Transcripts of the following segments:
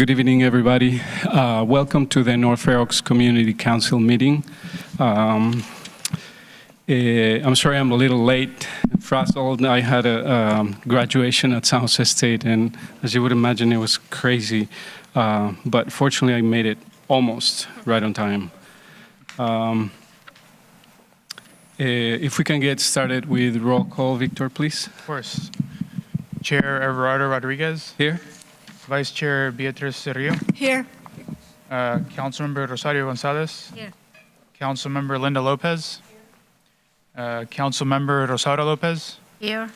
Good evening, everybody. Welcome to the North Fair Oaks Community Council meeting. I'm sorry I'm a little late. Frazzled. I had a graduation at San Jose State, and as you would imagine, it was crazy. But fortunately, I made it almost right on time. If we can get started with roll call, Victor, please. Of course. Chair Everardo Rodriguez. Here. Vice Chair Beatriz Cerrillo. Here. Councilmember Rosario Gonzalez. Here. Councilmember Linda Lopez. Councilmember Rosaura Lopez. Here.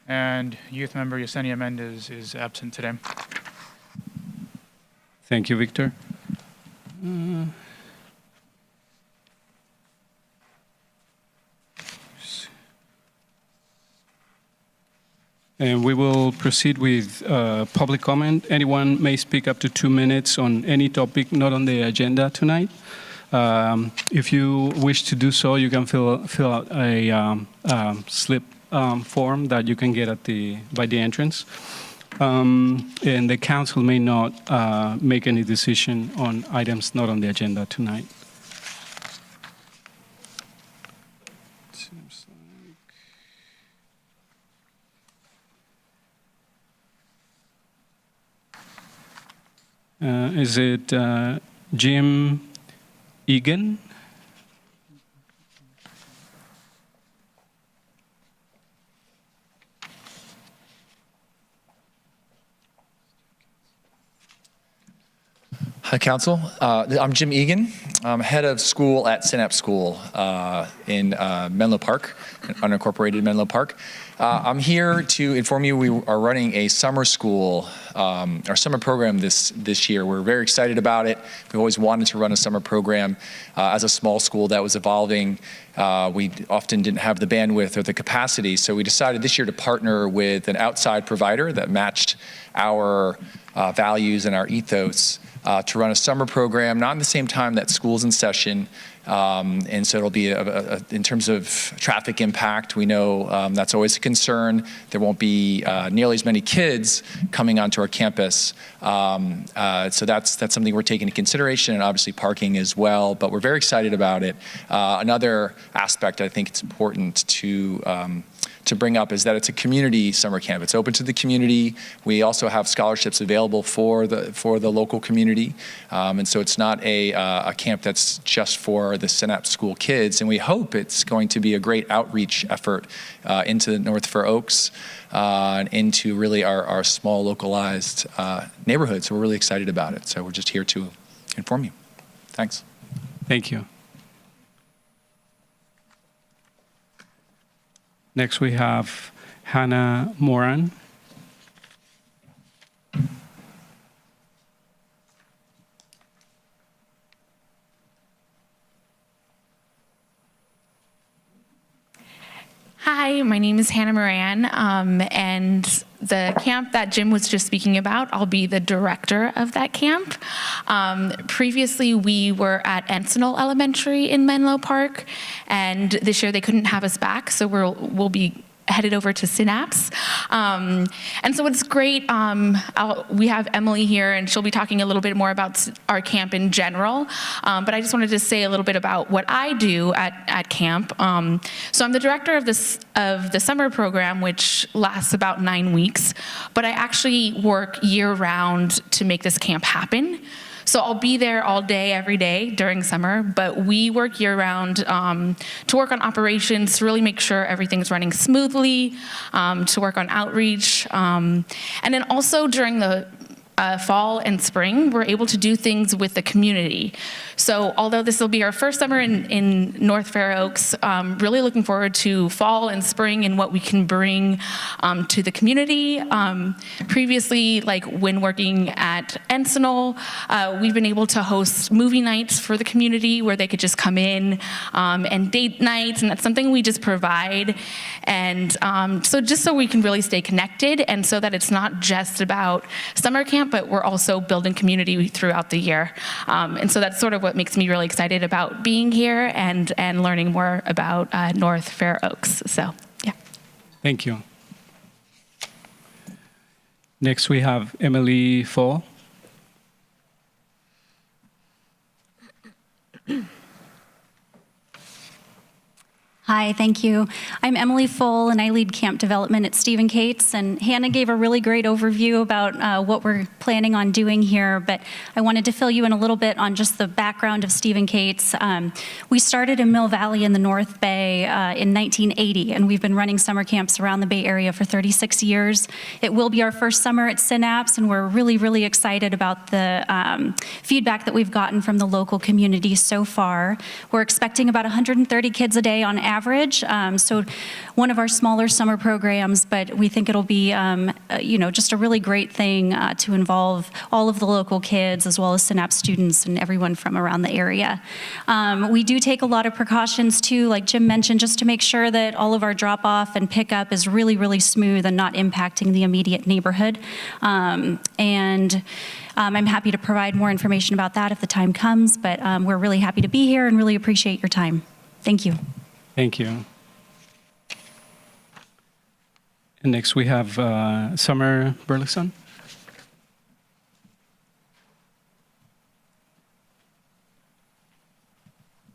And Youth Member Yesenia Mendez is absent today. Thank you, Victor. And we will proceed with public comment. Anyone may speak up to 2 minutes on any topic not on the agenda tonight. If you wish to do so, you can fill out a slip form that you can get by the entrance. And the council may not make any decision on items not on the agenda tonight. Is it Jim Egan? Hi, Council. I'm Jim Egan. I'm head of school at Synapse School in Menlo Park, unincorporated Menlo Park. I'm here to inform you we are running a summer school, our summer program this year. We're very excited about it. We always wanted to run a summer program as a small school that was evolving. We often didn't have the bandwidth or the capacity, so we decided this year to partner with an outside provider that matched our values and our ethos to run a summer program, not in the same time that school's in session. And so it'll be, in terms of traffic impact, we know that's always a concern. There won't be nearly as many kids coming onto our campus. So that's something we're taking into consideration, and obviously parking as well, but we're very excited about it. Another aspect I think it's important to bring up is that it's a community summer camp. It's open to the community. We also have scholarships available for the local community, and so it's not a camp that's just for the Synapse School kids. And we hope it's going to be a great outreach effort into North Fair Oaks and into really our small localized neighborhood. So we're really excited about it. So we're just here to inform you. Thanks. Thank you. Next, we have Hannah Moran. Hi, my name is Hannah Moran, and the camp that Jim was just speaking about, I'll be the director of that camp. Previously, we were at Encinal Elementary in Menlo Park, and this year they couldn't have us back, so we'll be headed over to Synapse. And so it's great, we have Emily here, and she'll be talking a little bit more about our camp in general, but I just wanted to say a little bit about what I do at camp. So I'm the director of the summer program, which lasts about 9 weeks, but I actually work year-round to make this camp happen. So I'll be there all day, every day during summer, but we work year-round to work on operations, to really make sure everything's running smoothly, to work on outreach. And then also during the fall and spring, we're able to do things with the community. So although this will be our first summer in North Fair Oaks, really looking forward to fall and spring and what we can bring to the community. Previously, like when working at Encinal, we've been able to host movie nights for the community where they could just come in, and date nights, and that's something we just provide. And so just so we can really stay connected, and so that it's not just about summer camp, but we're also building community throughout the year. And so that's sort of what makes me really excited about being here and learning more about North Fair Oaks. So, yeah. Thank you. Next, we have Emily Fall. Hi, thank you. I'm Emily Full, and I lead camp development at Stephen Cates. And Hannah gave a really great overview about what we're planning on doing here, but I wanted to fill you in a little bit on just the background of Stephen Cates. We started in Mill Valley in the North Bay in 1980, and we've been running summer camps around the Bay Area for 36 years. It will be our first summer at Synapse, and we're really, really excited about the feedback that we've gotten from the local community so far. We're expecting about 130 kids a day on average, so one of our smaller summer programs, but we think it'll be, just a really great thing to involve all of the local kids as well as Synapse students and everyone from around the area. We do take a lot of precautions too, like Jim mentioned, just to make sure that all of our drop-off and pickup is really, really smooth and not impacting the immediate neighborhood. I'm happy to provide more information about that if the time comes, but we're really happy to be here and really appreciate your time. Thank you. Thank you. And next we have Summer Burleson.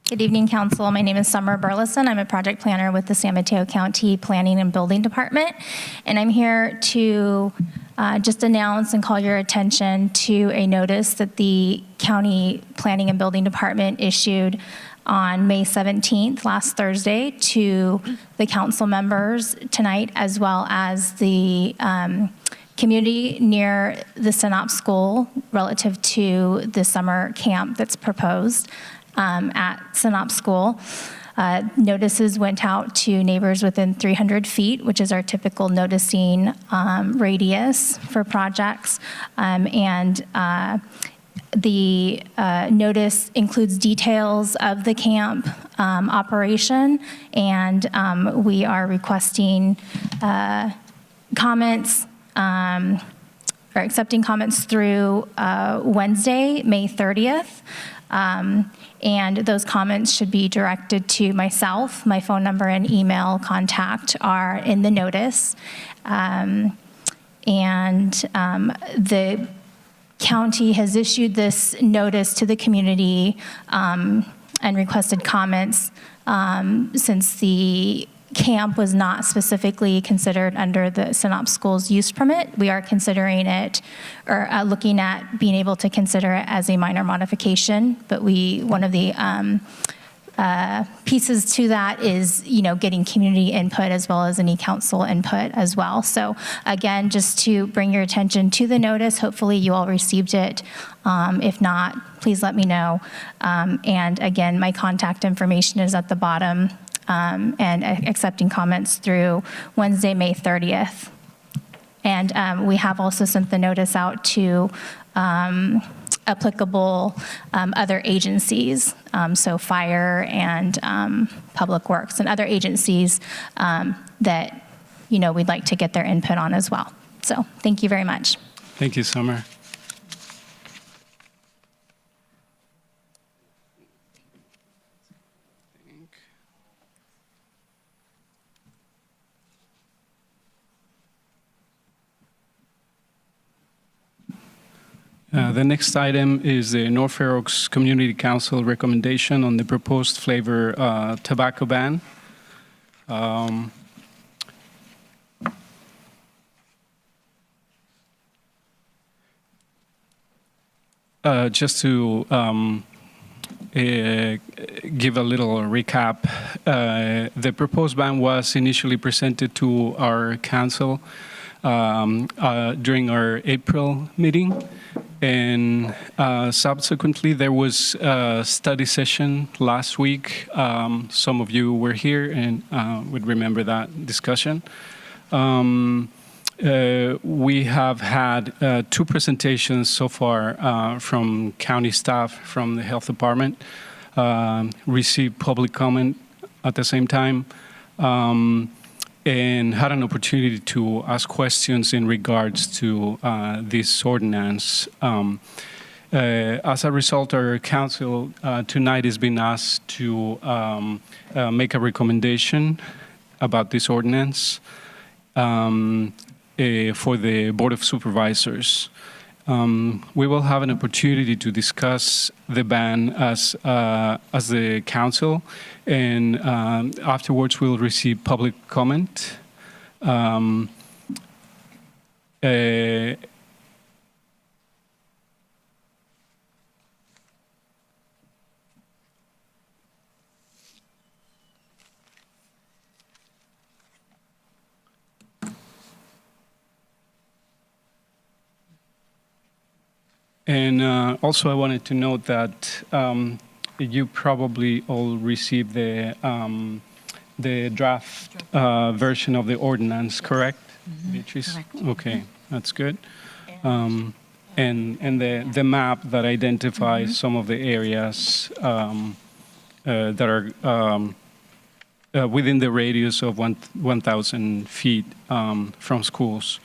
Good evening, Council. My name is Summer Burleson. I'm a project planner with the San Mateo County Planning and Building Department, and I'm here to just announce and call your attention to a notice that the County Planning and Building Department issued on May 17th, last Thursday, to the council members tonight, as well as the community near the Synapse School relative to the summer camp that's proposed at Synapse School. Notices went out to neighbors within 300 feet, which is our typical noticing radius for projects. The notice includes details of the camp operation, and we are requesting comments or accepting comments through Wednesday, May 30th. And those comments should be directed to myself. My phone number and email contact are in the notice. The county has issued this notice to the community and requested comments since the camp was not specifically considered under the Synapse School's use permit. We are considering it, or looking at being able to consider it as a minor modification, but one of the pieces to that is, getting community input as well as any council input as well. So again, just to bring your attention to the notice, hopefully you all received it. If not, please let me know. And again, my contact information is at the bottom, and accepting comments through Wednesday, May 30th. And we have also sent the notice out to applicable other agencies, so fire and public works and other agencies that we'd like to get their input on as well. So thank you very much. Thank you, Summer. The next item is the North Fair Oaks Community Council recommendation on the proposed flavor tobacco ban. Just to give a little recap, the proposed ban was initially presented to our council during our April meeting. And subsequently, there was a study session last week. Some of you were here and would remember that discussion. We have had 2 presentations so far from county staff from the health department, received public comment at the same time, and had an opportunity to ask questions in regards to this ordinance. As a result, our council tonight has been asked to make a recommendation about this ordinance for the Board of Supervisors. we will have an opportunity to discuss the ban as the council, and afterwards we'll receive public comment. And also, I wanted to note that you probably all received the draft version of the ordinance, correct? Beatrice? Correct. Okay, that's good. And the map that identifies some of the areas that are within the radius of 1,000 feet from schools.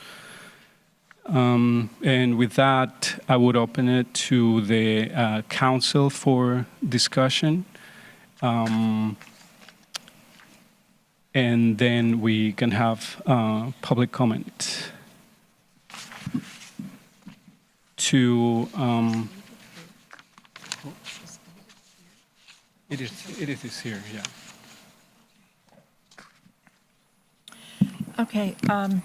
And with that, I would open it to the council for discussion. And then we can have public comment. It is here, yeah. Okay,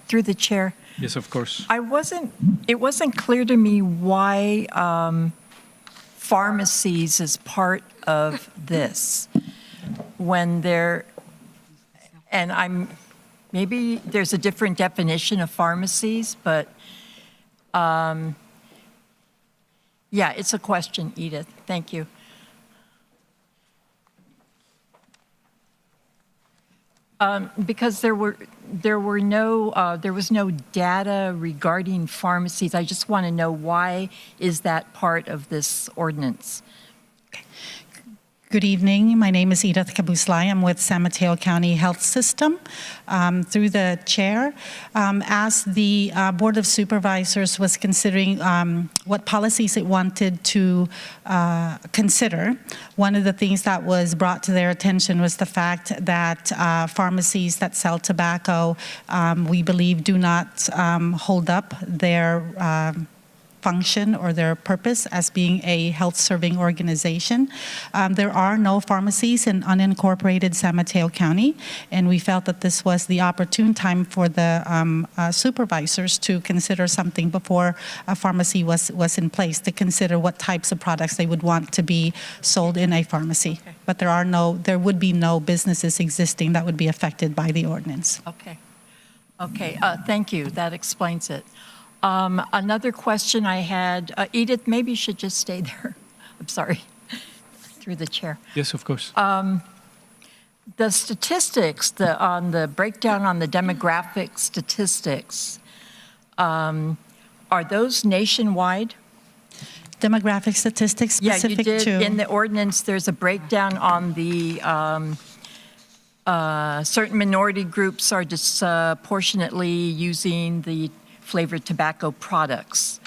through the chair. Yes, of course. It wasn't clear to me why pharmacies is part of this when maybe there's a different definition of pharmacies, but yeah, it's a question, Edith. Thank you. Because there was no data regarding pharmacies. I just want to know, why is that part of this ordinance? Good evening. My name is Edith Kabuslai. I'm with San Mateo County Health System. Through the chair, as the Board of Supervisors was considering what policies it wanted to consider, one of the things that was brought to their attention was the fact that pharmacies that sell tobacco, we believe, do not hold up their function or their purpose as being a health-serving organization. There are no pharmacies in unincorporated San Mateo County, and we felt that this was the opportune time for the supervisors to consider something before a pharmacy was in place, to consider what types of products they would want to be sold in a pharmacy. Okay. But there would be no businesses existing that would be affected by the ordinance. Okay. Okay, thank you. That explains it. Another question I had, Edith, maybe you should just stay there. I'm sorry, through the chair. Yes, of course. The statistics, on the breakdown on the demographic statistics, are those nationwide? Demographic statistics specific Yeah, you did. to... In the ordinance, there's a breakdown on the certain minority groups are disproportionately using the flavored tobacco products.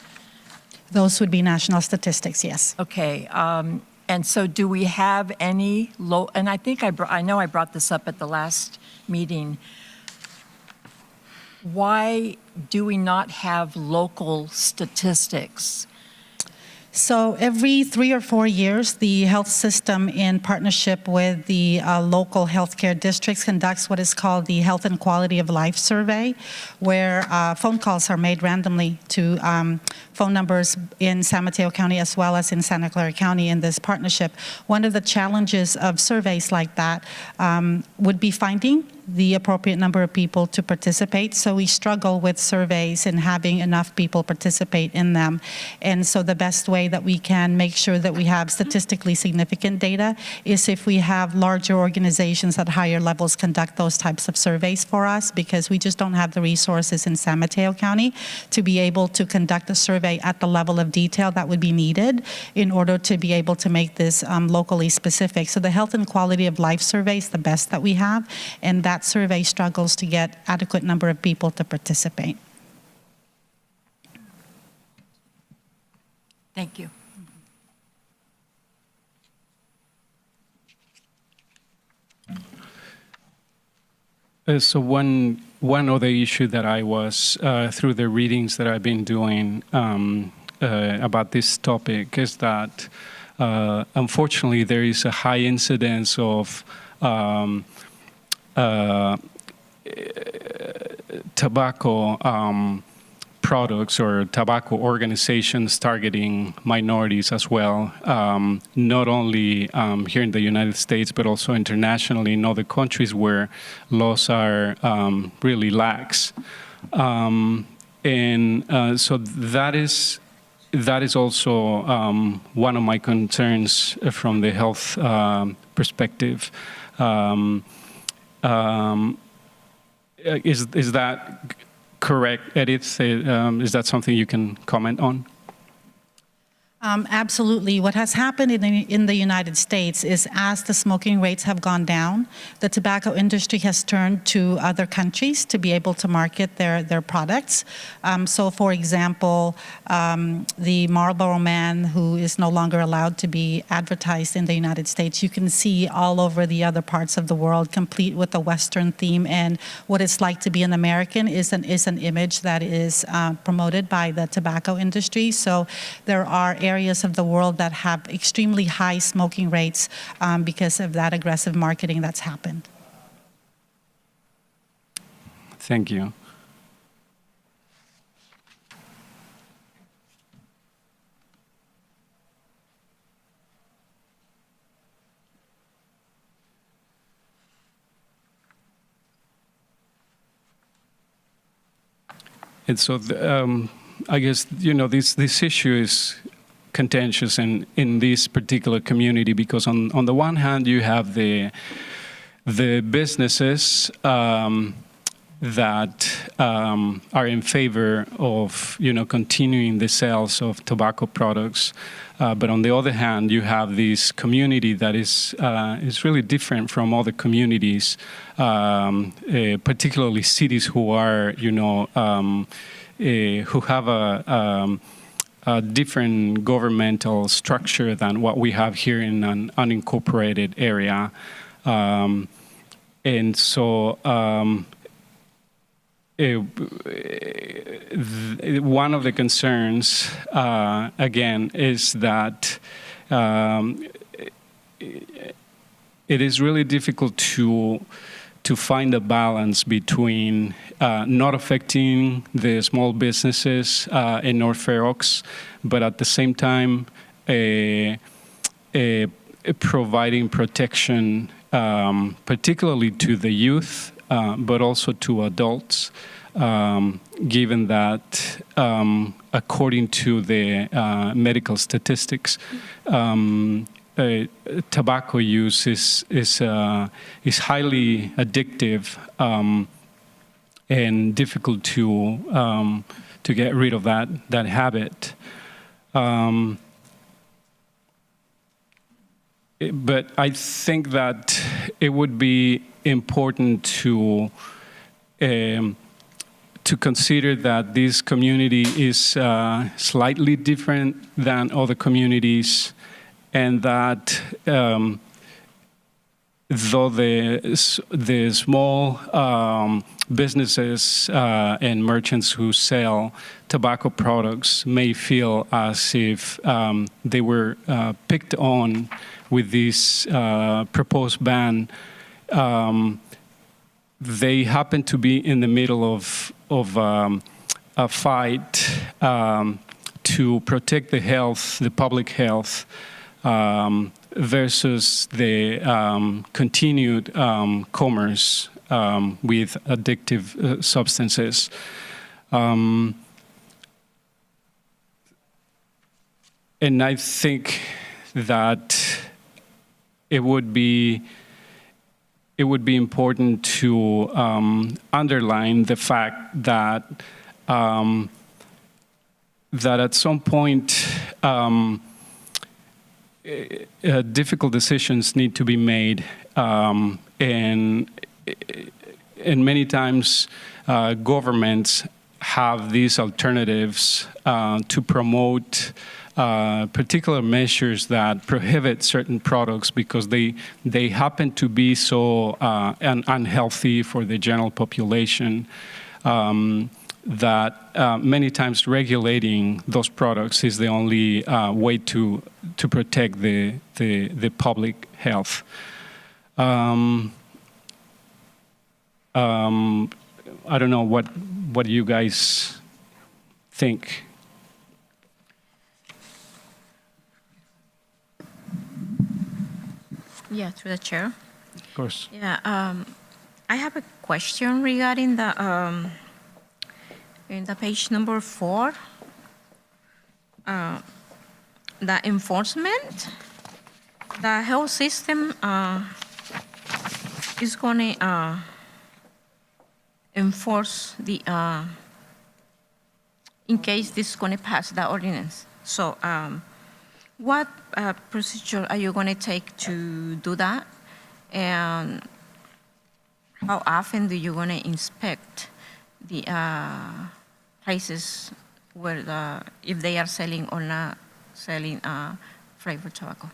Those would be national statistics, yes. Okay, and so do we have any and I think I know I brought this up at the last meeting. Why do we not have local statistics? So every 3 or 4 years, the health system, in partnership with the local healthcare districts, conducts what is called the Health and Quality of Life Survey, where phone calls are made randomly to phone numbers in San Mateo County as well as in Santa Clara County in this partnership. One of the challenges of surveys like that would be finding the appropriate number of people to participate. So we struggle with surveys and having enough people participate in them. And so the best way that we can make sure that we have statistically significant data is if we have larger organizations at higher levels conduct those types of surveys for us, because we just don't have the resources in San Mateo County to be able to conduct a survey at the level of detail that would be needed in order to be able to make this locally specific. So the Health and Quality of Life Survey is the best that we have, and that survey struggles to get adequate number of people to participate. Thank you. So one other issue that I was, through the readings that I've been doing, about this topic is that unfortunately there is a high incidence of tobacco products or tobacco organizations targeting minorities as well, not only here in the United States, but also internationally in other countries where laws are really lax. So that is also one of my concerns from the health perspective. Is that correct, Edith? Is that something you can comment on? Absolutely. What has happened in the United States is as the smoking rates have gone down, the tobacco industry has turned to other countries to be able to market their products. So, for example, the Marlboro Man, who is no longer allowed to be advertised in the United States, you can see all over the other parts of the world, complete with a Western theme. And what it's like to be an American is an image that is promoted by the tobacco industry. So there are areas of the world that have extremely high smoking rates because of that aggressive marketing that's happened. Thank you. And so I guess, this issue is contentious in this particular community because on the one hand you have the businesses that are in favor of continuing the sales of tobacco products, but on the other hand you have this community that is really different from other communities, particularly cities who are who have a different governmental structure than what we have here in an unincorporated area. And so one of the concerns, again, is that it is really difficult to find a balance between not affecting the small businesses in North Fair Oaks, but at the same time providing protection, particularly to the youth, but also to adults, given that according to the medical statistics, tobacco use is highly addictive and difficult to get rid of that habit. But I think that it would be important to consider that this community is slightly different than other communities, and that though the small businesses and merchants who sell tobacco products may feel as if they were picked on with this proposed ban, they happen to be in the middle of a fight to protect the public health, versus the continued commerce with addictive substances. And I think that it would be important to underline the fact that that at some point difficult decisions need to be made, and many times governments have these alternatives to promote particular measures that prohibit certain products because they happen to be so unhealthy for the general population. that many times regulating those products is the only way to protect the public health. I don't know what you guys think. Yeah, through the chair. Of course. Yeah, I have a question regarding the in the page number 4, the enforcement. The health system is going to enforce the in case this is going to pass the ordinance. So, what procedure are you going to take to do that? And how often do you going to inspect the places where if they are selling or not selling flavored tobacco?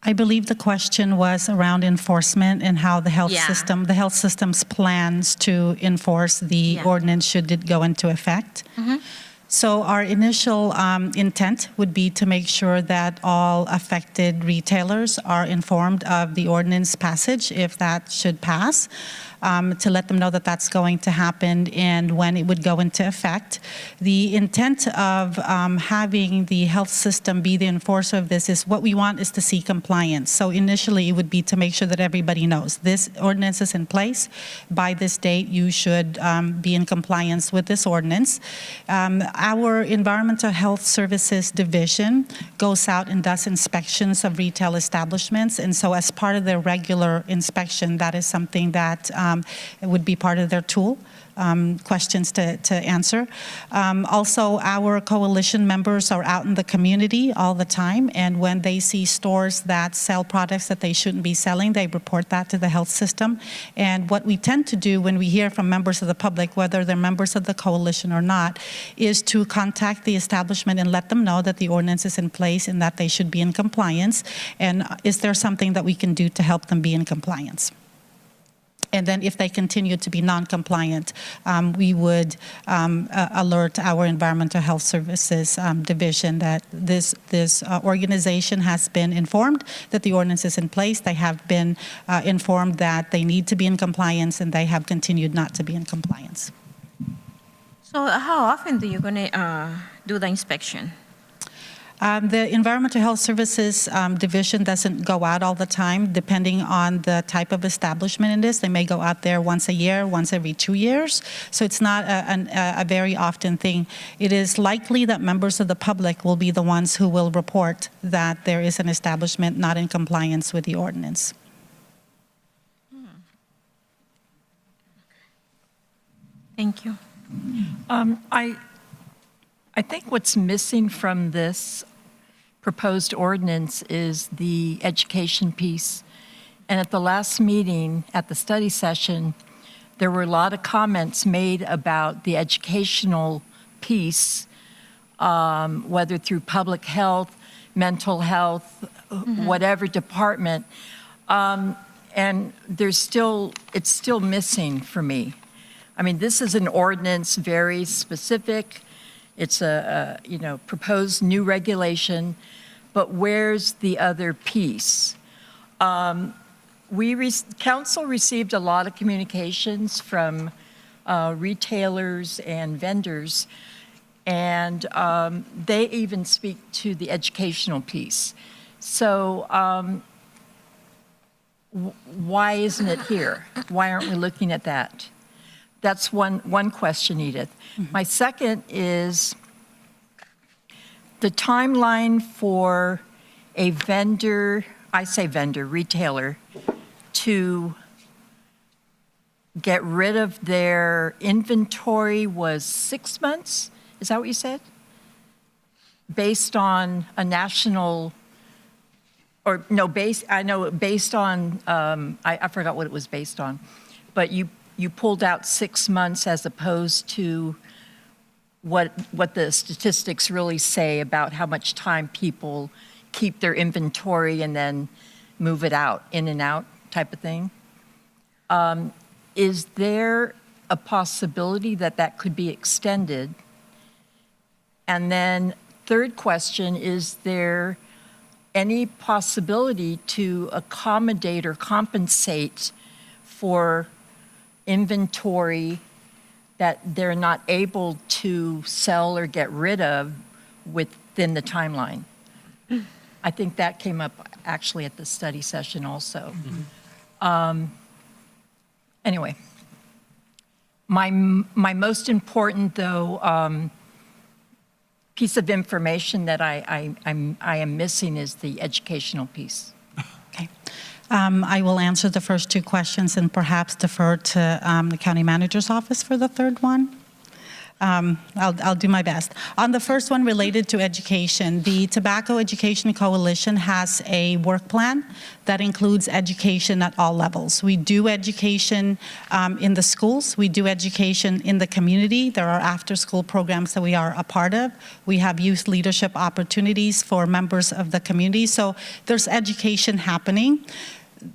I believe the question was around enforcement and how the health system's plans to enforce the ordinance should it go into effect. So our initial intent would be to make sure that all affected retailers are informed of the ordinance passage, if that should pass, to let them know that that's going to happen and when it would go into effect. The intent of having the health system be the enforcer of this is what we want is to see compliance. So initially it would be to make sure that everybody knows this ordinance is in place. By this date, you should be in compliance with this ordinance. Our Environmental Health Services Division goes out and does inspections of retail establishments. And so as part of their regular inspection, that is something that it would be part of their tool, questions to answer. Also, our coalition members are out in the community all the time, and when they see stores that sell products that they shouldn't be selling, they report that to the health system. And what we tend to do when we hear from members of the public, whether they're members of the coalition or not, is to contact the establishment and let them know that the ordinance is in place and that they should be in compliance. And is there something that we can do to help them be in compliance? And then if they continue to be non-compliant, we would alert our Environmental Health Services Division that this organization has been informed that the ordinance is in place. They have been informed that they need to be in compliance, and they have continued not to be in compliance. So how often do you going to do the inspection? The Environmental Health Services Division doesn't go out all the time, depending on the type of establishment it is. They may go out there once a year, once every 2 years. So it's not a very often thing. It is likely that members of the public will be the ones who will report that there is an establishment not in compliance with the ordinance. Thank you. I think what's missing from this proposed ordinance is the education piece. And at the last meeting, at the study session, there were a lot of comments made about the educational piece, whether through public health, mental health, whatever department. And it's still missing for me. I mean, this is an ordinance very specific. It's a proposed new regulation, but where's the other piece? Council received a lot of communications from retailers and vendors, and they even speak to the educational piece. So why isn't it here? Why aren't we looking at that? That's one question, Edith. My second is the timeline for a vendor, I say vendor, retailer, to get rid of their inventory was 6 months? Is that what you said? Based on a national, or no, based on, I forgot what it was based on, but you pulled out 6 months as opposed to what the statistics really say about how much time people keep their inventory and then move it out, in and out type of thing. is there a possibility that that could be extended? And then third question, is there any possibility to accommodate or compensate for inventory that they're not able to sell or get rid of within the timeline? I think that came up actually at the study session also. Anyway, my most important, though, piece of information that I am missing is the educational piece. Okay. I will answer the first two questions and perhaps defer to the county manager's office for the third one. I'll do my best. On the first one related to education, the Tobacco Education Coalition has a work plan that includes education at all levels. We do education in the schools. We do education in the community. There are after-school programs that we are a part of. We have youth leadership opportunities for members of the community. So there's education happening.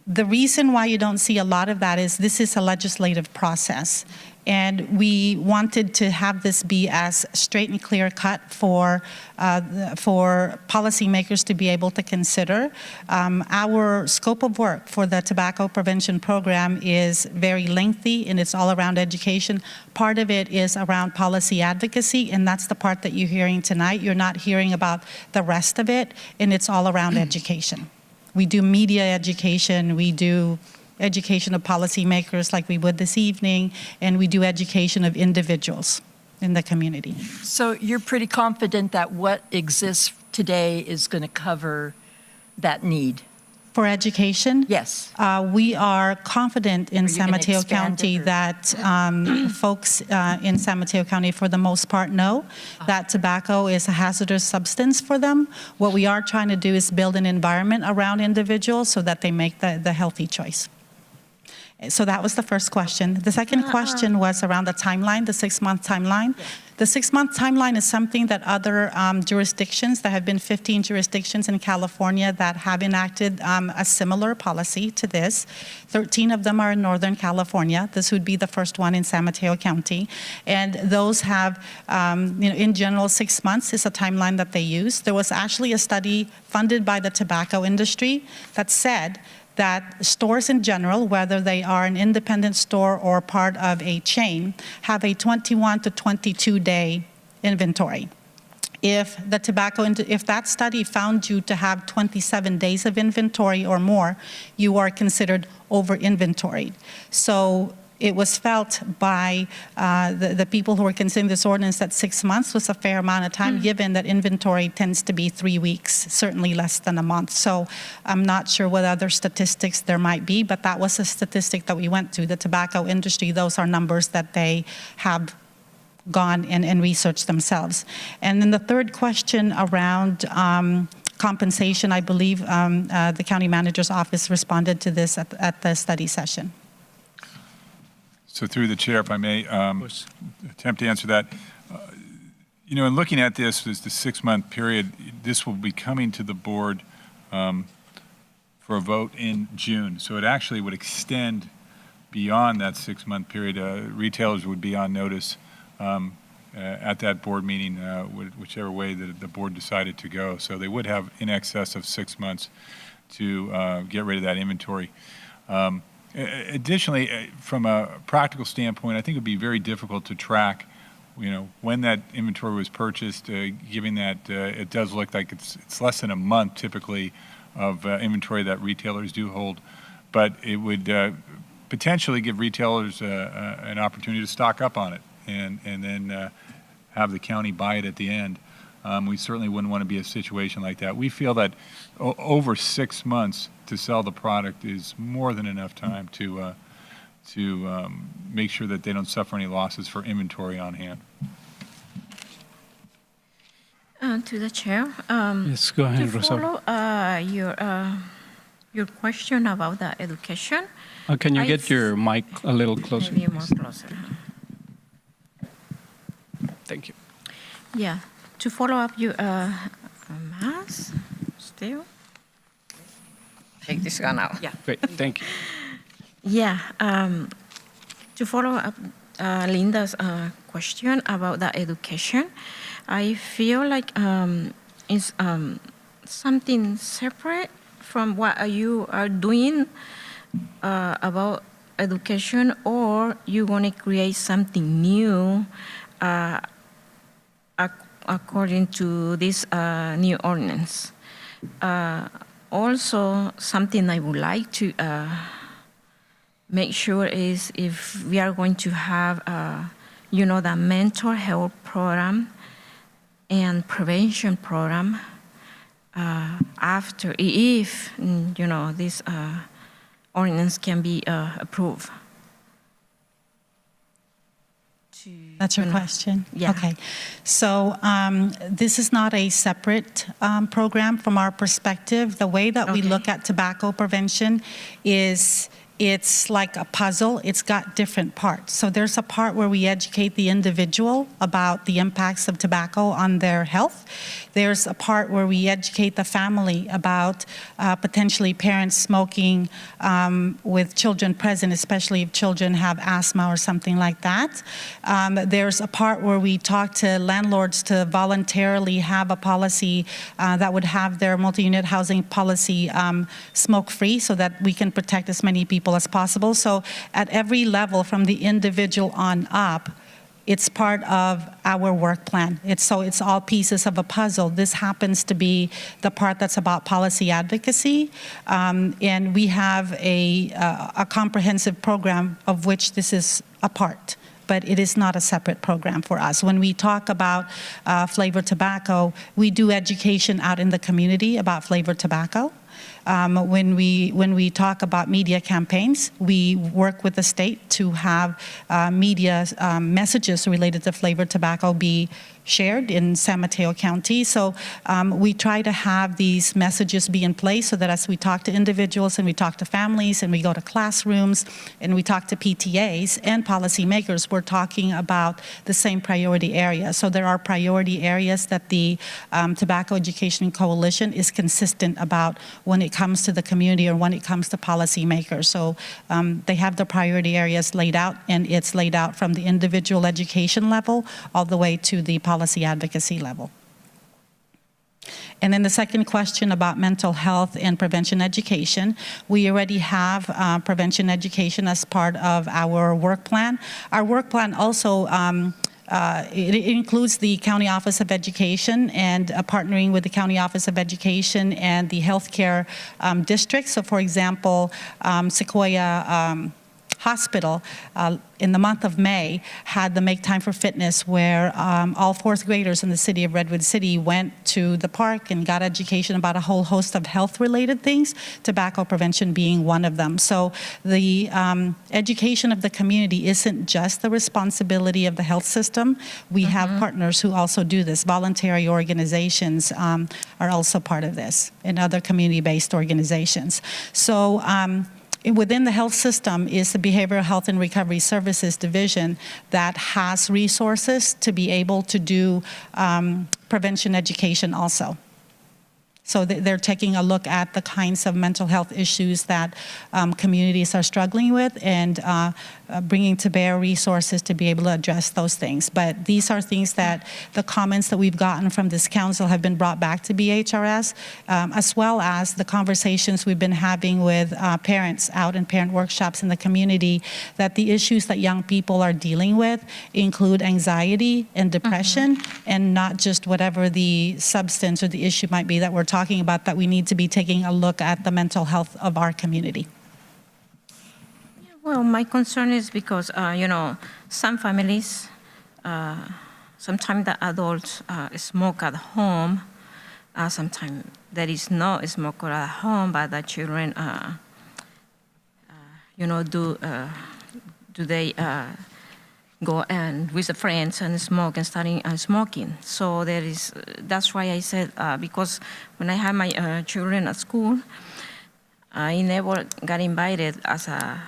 The reason why you don't see a lot of that is this is a legislative process. And we wanted to have this be as straight and clear cut for policymakers to be able to consider. Our scope of work for the tobacco prevention program is very lengthy, and it's all around education. Part of it is around policy advocacy, and that's the part that you're hearing tonight. You're not hearing about the rest of it, and it's all around education. We do media education, we do education of policymakers like we would this evening, and we do education of individuals in the community. So you're pretty confident that what exists today is going to cover that need? For education? Yes. We are confident in Are you San gonna Mateo expand County it, or- that folks in San Mateo County, for the most part, know that tobacco is a hazardous substance for them. What we are trying to do is build an environment around individuals so that they make the healthy choice. So that was the first question. The second question was around the timeline, the 6-month timeline. The 6-month timeline is something that other jurisdictions, there have been 15 jurisdictions in California that have enacted a similar policy to this. 13 of them are in Northern California. This would be the first one in San Mateo County. And those have, in general, 6 months is a timeline that they use. There was actually a study funded by the tobacco industry that said that stores in general, whether they are an independent store or part of a chain, have a 21 to 22 day inventory. If that study found you to have 27 days of inventory or more, you are considered over-inventoried. So it was felt by the people who were considering this ordinance that 6 months was a fair amount of time, given that inventory tends to be 3 weeks, certainly less than a month. So I'm not sure what other statistics there might be, but that was a statistic that we went to. The tobacco industry, those are numbers that they have gone and researched themselves. And then the third question around compensation, I believe the county manager's office responded to this at the study session. So through the chair, if I may attempt to answer that. In looking at this as the 6-month period, this will be coming to the board for a vote in June. So it actually would extend beyond that 6-month period. Retailers would be on notice at that board meeting, whichever way the board decided to go. So they would have in excess of 6 months to get rid of that inventory. Additionally, from a practical standpoint, I think it would be very difficult to track, when that inventory was purchased, given that it does look like it's less than a month typically of inventory that retailers do hold. But it would potentially give retailers an opportunity to stock up on it and then have the county buy it at the end. We certainly wouldn't want to be in a situation like that. We feel that over 6 months to sell the product is more than enough time to make sure that they don't suffer any losses for inventory on hand. To the chair. Yes, go ahead, To Rosario. follow your question about the education. Can you I get your mic a little closer? Maybe more please? closer. Thank you. Yeah. To follow up your mass still. Take this one out. Yeah. Great, thank you. Yeah. to follow up Linda's question about the education, I feel like it's something separate from what you are doing about education, or you want to create something new according to this new ordinance. Also, something I would like to make sure is if we are going to have, the mental health program and prevention program after, if, this ordinance can be approved. That's your question? Yeah. Okay. So this is not a separate program from our perspective. The way that we Okay. look at tobacco prevention is it's like a puzzle. It's got different parts. So there's a part where we educate the individual about the impacts of tobacco on their health. There's a part where we educate the family about potentially parents smoking with children present, especially if children have asthma or something like that. There's a part where we talk to landlords to voluntarily have a policy that would have their multi-unit housing policy smoke-free so that we can protect as many people as possible. So at every level, from the individual on up, it's part of our work plan. It's all pieces of a puzzle. This happens to be the part that's about policy advocacy, and we have a comprehensive program of which this is a part. But it is not a separate program for us. When we talk about flavored tobacco, we do education out in the community about flavored tobacco. When we talk about media campaigns, we work with the state to have media messages related to flavored tobacco be shared in San Mateo County. So we try to have these messages be in place so that as we talk to individuals and we talk to families and we go to classrooms and we talk to PTAs and policymakers, we're talking about the same priority areas. So there are priority areas that the Tobacco Education Coalition is consistent about when it comes to the community or when it comes to policymakers. So they have the priority areas laid out, and it's laid out from the individual education level all the way to the policy advocacy level. And then the second question about mental health and prevention education, we already have prevention education as part of our work plan. Our work plan also it includes the County Office of Education and partnering with the County Office of Education and the healthcare districts. So for example, Sequoia Hospital in the month of May had the Make Time for Fitness, where all fourth graders in the city of Redwood City went to the park and got education about a whole host of health-related things, tobacco prevention being one of them. So the education of the community isn't just the responsibility of the health system. We have partners who also do this. Voluntary organizations are also part of this, and other community-based organizations. So within the health system is the Behavioral Health and Recovery Services Division that has resources to be able to do prevention education also. So they're taking a look at the kinds of mental health issues that communities are struggling with and bringing to bear resources to be able to address those things. But these are things that the comments that we've gotten from this council have been brought back to BHRS, as well as the conversations we've been having with parents out in parent workshops in the community, that the issues that young people are dealing with include anxiety and depression, and not just whatever the substance or the issue might be that we're talking about, that we need to be taking a look at the mental health of our community. Well, my concern is because, some families, sometimes the adults smoke at home. Sometimes there is no smoker at home, but the children, do they go and with the friends and smoke and starting smoking. So that's why I said, because when I had my children at school, I never got invited as a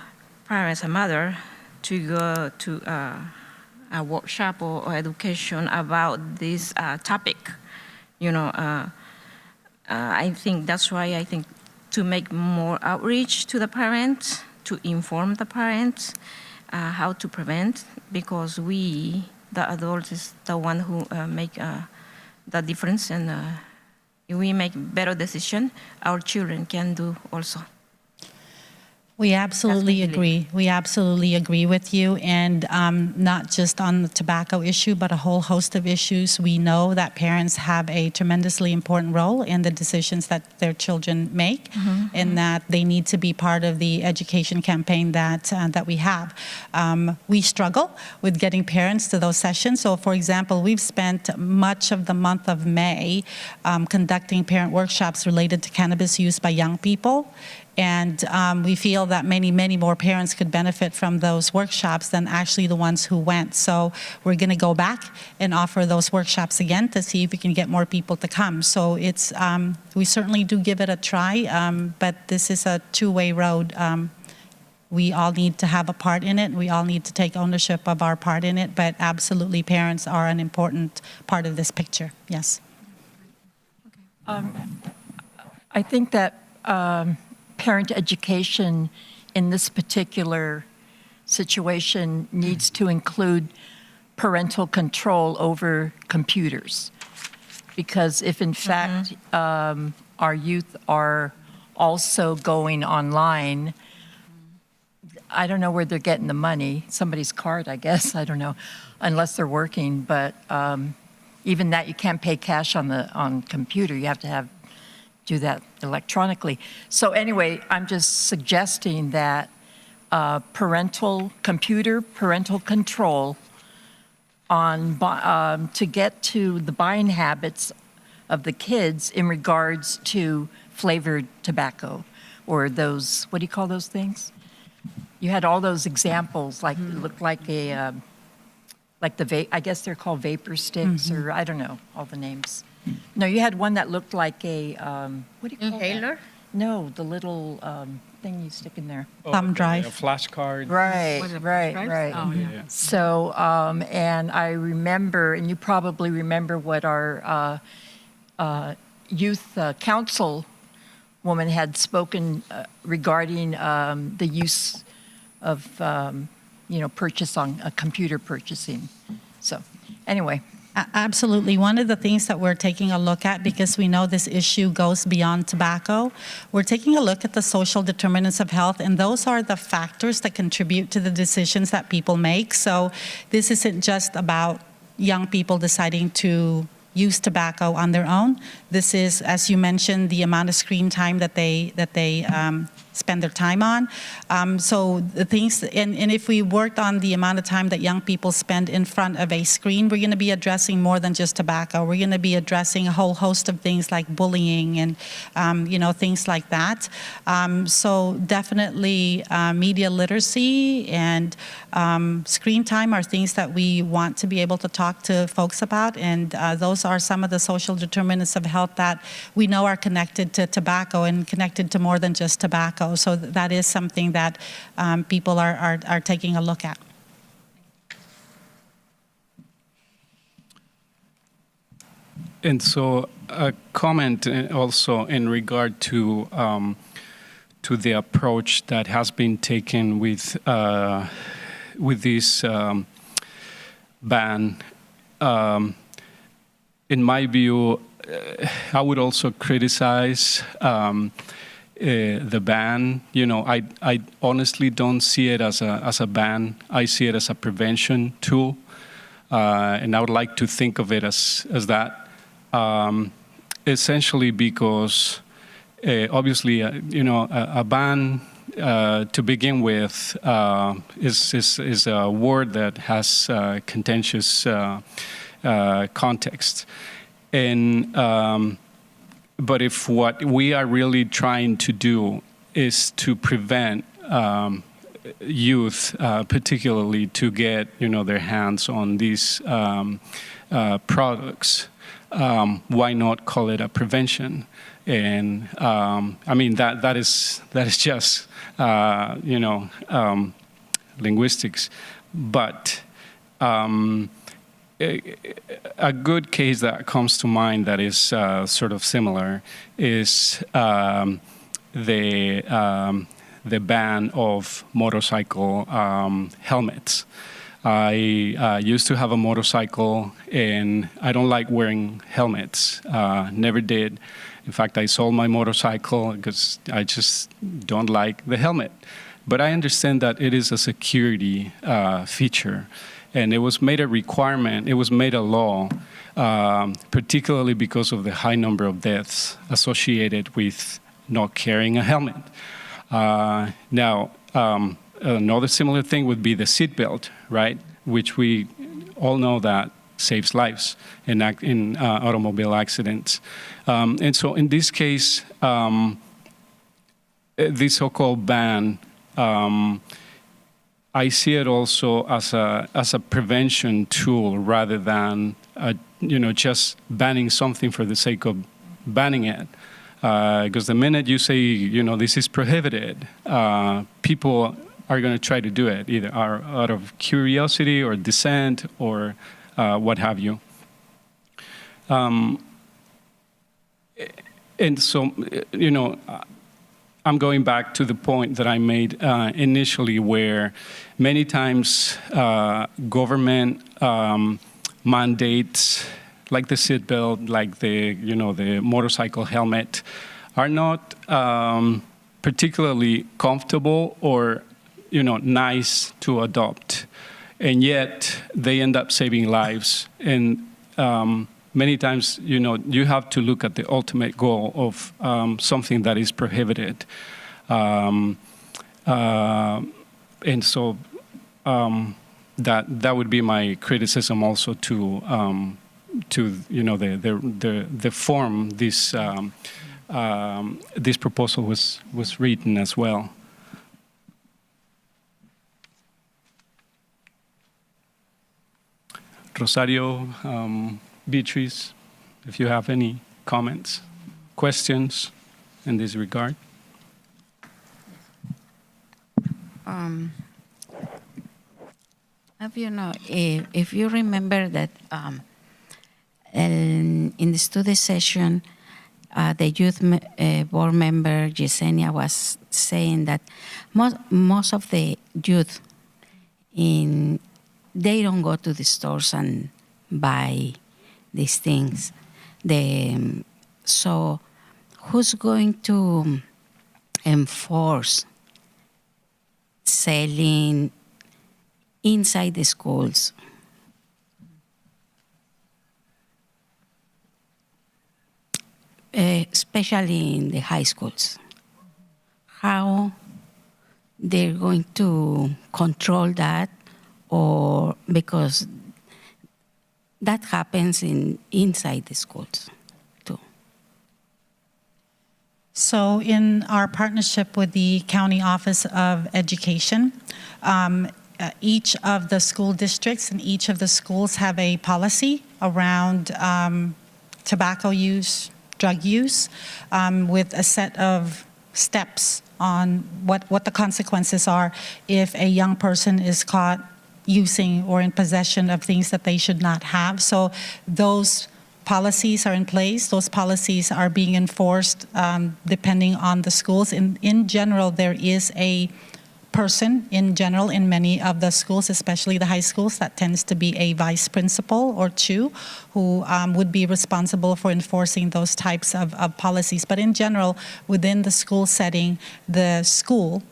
parent, as a mother, to go to a workshop or education about this topic. I think that's why I think to make more outreach to the parents, to inform the parents, how to prevent, because we, the adults, is the one who make the difference, and if we make better decision, our children can do also. We absolutely That's my belief. agree. We absolutely agree with you. And not just on the tobacco issue, but a whole host of issues. We know that parents have a tremendously important role in the decisions that their children make, and that they need to be part of the education campaign that we have. We struggle with getting parents to those sessions. So, for example, we've spent much of the month of May conducting parent workshops related to cannabis use by young people. And we feel that many, many more parents could benefit from those workshops than actually the ones who went. So we're going to go back and offer those workshops again to see if we can get more people to come. So it's we certainly do give it a try, but this is a two-way road. We all need to have a part in it. We all need to take ownership of our part in it. But absolutely, parents are an important part of this picture. Yes. I think that parent education in this particular situation needs to include parental control over computers. Because if in fact our youth are also going online, I don't know where they're getting the money. Somebody's card, I guess, I don't know, unless they're working. But even that, you can't pay cash on computer. You have to do that electronically. So anyway, I'm just suggesting that parental control on to get to the buying habits of the kids in regards to flavored tobacco, or those, what do you call those things? You had all those examples, like it looked like a like the vape. I guess they're called vapor sticks, or I don't know all the names. No, you had one that looked like a, what do you call Inhaler? that? No, the little thing you stick in there. Thumb drive. A flashcard. Right, Was it right, drives? right. Oh, Yeah. So, and I remember, and you probably remember what our youth council woman had spoken regarding the use of, purchase on computer purchasing. So, anyway. Absolutely. One of the things that we're taking a look at, because we know this issue goes beyond tobacco, we're taking a look at the social determinants of health, and those are the factors that contribute to the decisions that people make. So this isn't just about young people deciding to use tobacco on their own. This is, as you mentioned, the amount of screen time that they spend their time on. So the things, and if we worked on the amount of time that young people spend in front of a screen, we're going to be addressing more than just tobacco. We're going to be addressing a whole host of things like bullying and, things like that. So definitely media literacy and screen time are things that we want to be able to talk to folks about. And those are some of the social determinants of health that we know are connected to tobacco and connected to more than just tobacco. So that is something that people are taking a look at. And so a comment also in regard to the approach that has been taken with this ban. In my view, I would also criticize the ban. I honestly don't see it as a ban. I see it as a prevention tool, and I would like to think of it as that. Essentially, because obviously, a ban to begin with is a word that has contentious context, and. But if what we are really trying to do is to prevent youth, particularly, to get their hands on these products, why not call it a prevention? And I mean that is just linguistics, but. A good case that comes to mind that is sort of similar is the the ban of motorcycle helmets. I used to have a motorcycle, and I don't like wearing helmets. Never did. In fact, I sold my motorcycle because I just don't like the helmet. But I understand that it is a security feature, and it was made a requirement, it was made a law, particularly because of the high number of deaths associated with not carrying a helmet. Now, another similar thing would be the seatbelt, right? Which we all know that saves lives in automobile accidents. And so in this case, this so-called ban, I see it also as a prevention tool rather than just banning something for the sake of banning it. Because the minute you say this is prohibited, people are going to try to do it either out of curiosity or dissent or what have you. And so I'm going back to the point that I made initially, where many times government mandates, like the seatbelt, like the motorcycle helmet, are not particularly comfortable or nice to adopt, and yet they end up saving lives. And many times, you have to look at the ultimate goal of something that is prohibited. And so that would be my criticism also to the form this proposal was written as well. Rosario, Beatrice, if you have any comments, questions in this regard. If you remember that in the study session, the youth board member, Yesenia, was saying that most of the youth, they don't go to the stores and buy these things. So who's going to enforce selling inside the schools? Especially in the high schools. How they're going to control that, or because that happens inside the schools too. So in our partnership with the County Office of Education, each of the school districts and each of the schools have a policy around tobacco use, drug use, with a set of steps on what the consequences are if a young person is caught using or in possession of things that they should not have. So those policies are in place. Those policies are being enforced depending on the schools. In general, there is a person in general in many of the schools, especially the high schools, that tends to be a vice principal or two who would be responsible for enforcing those types of policies. But in general, within the school setting, the school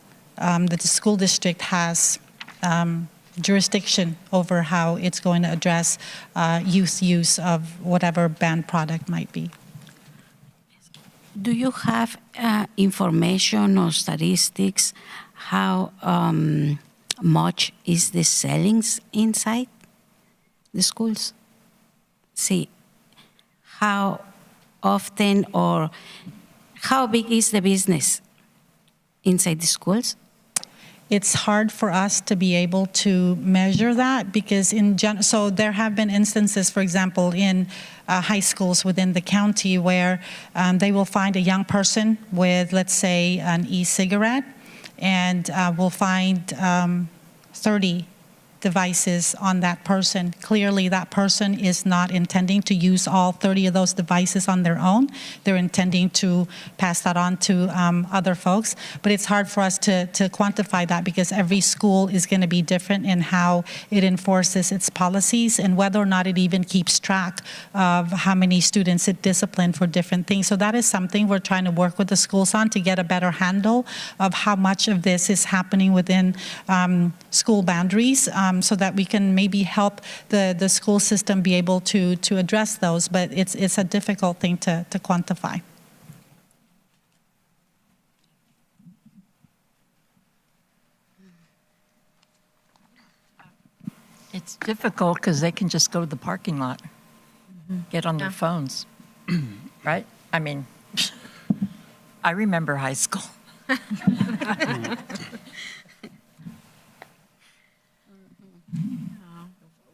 district has jurisdiction over how it's going to address youth use of whatever banned product might be. Do you have information or statistics how much is the sellings inside the schools? See, how often or how big is the business inside the schools? It's hard for us to be able to measure that because so there have been instances, for example, in high schools within the county where they will find a young person with, let's say, an e-cigarette, and we'll find 30 devices on that person. Clearly, that person is not intending to use all 30 of those devices on their own. They're intending to pass that on to other folks. But it's hard for us to quantify that because every school is going to be different in how it enforces its policies and whether or not it even keeps track of how many students it disciplined for different things. So that is something we're trying to work with the schools on to get a better handle of how much of this is happening within school boundaries, so that we can maybe help the school system be able to address those. But it's a difficult thing to quantify. It's difficult because they can just go to the parking lot, get on their phones, right? I mean, I remember high school.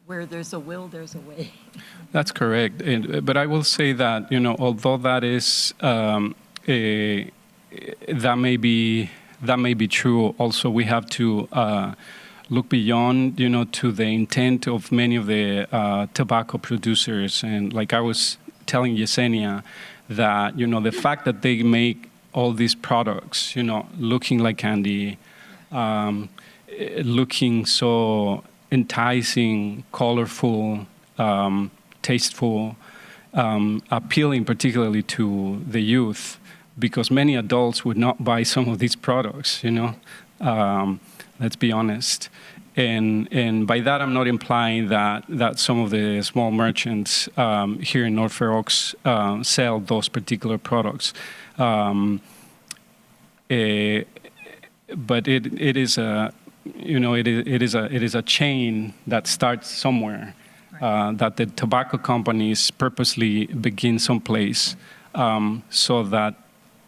Where there's a will, there's a way. That's correct. But I will say that, although that is, that may be true, also we have to look beyond, to the intent of many of the tobacco producers. And like I was telling Yesenia, that, the fact that they make all these products, looking like candy, looking so enticing, colorful, tasteful, appealing particularly to the youth, because many adults would not buy some of these products, let's be honest. And by that, I'm not implying that some of the small merchants here in North Fair Oaks sell those particular products. But it is a, it is a chain that starts somewhere. That the tobacco companies purposely begin someplace so that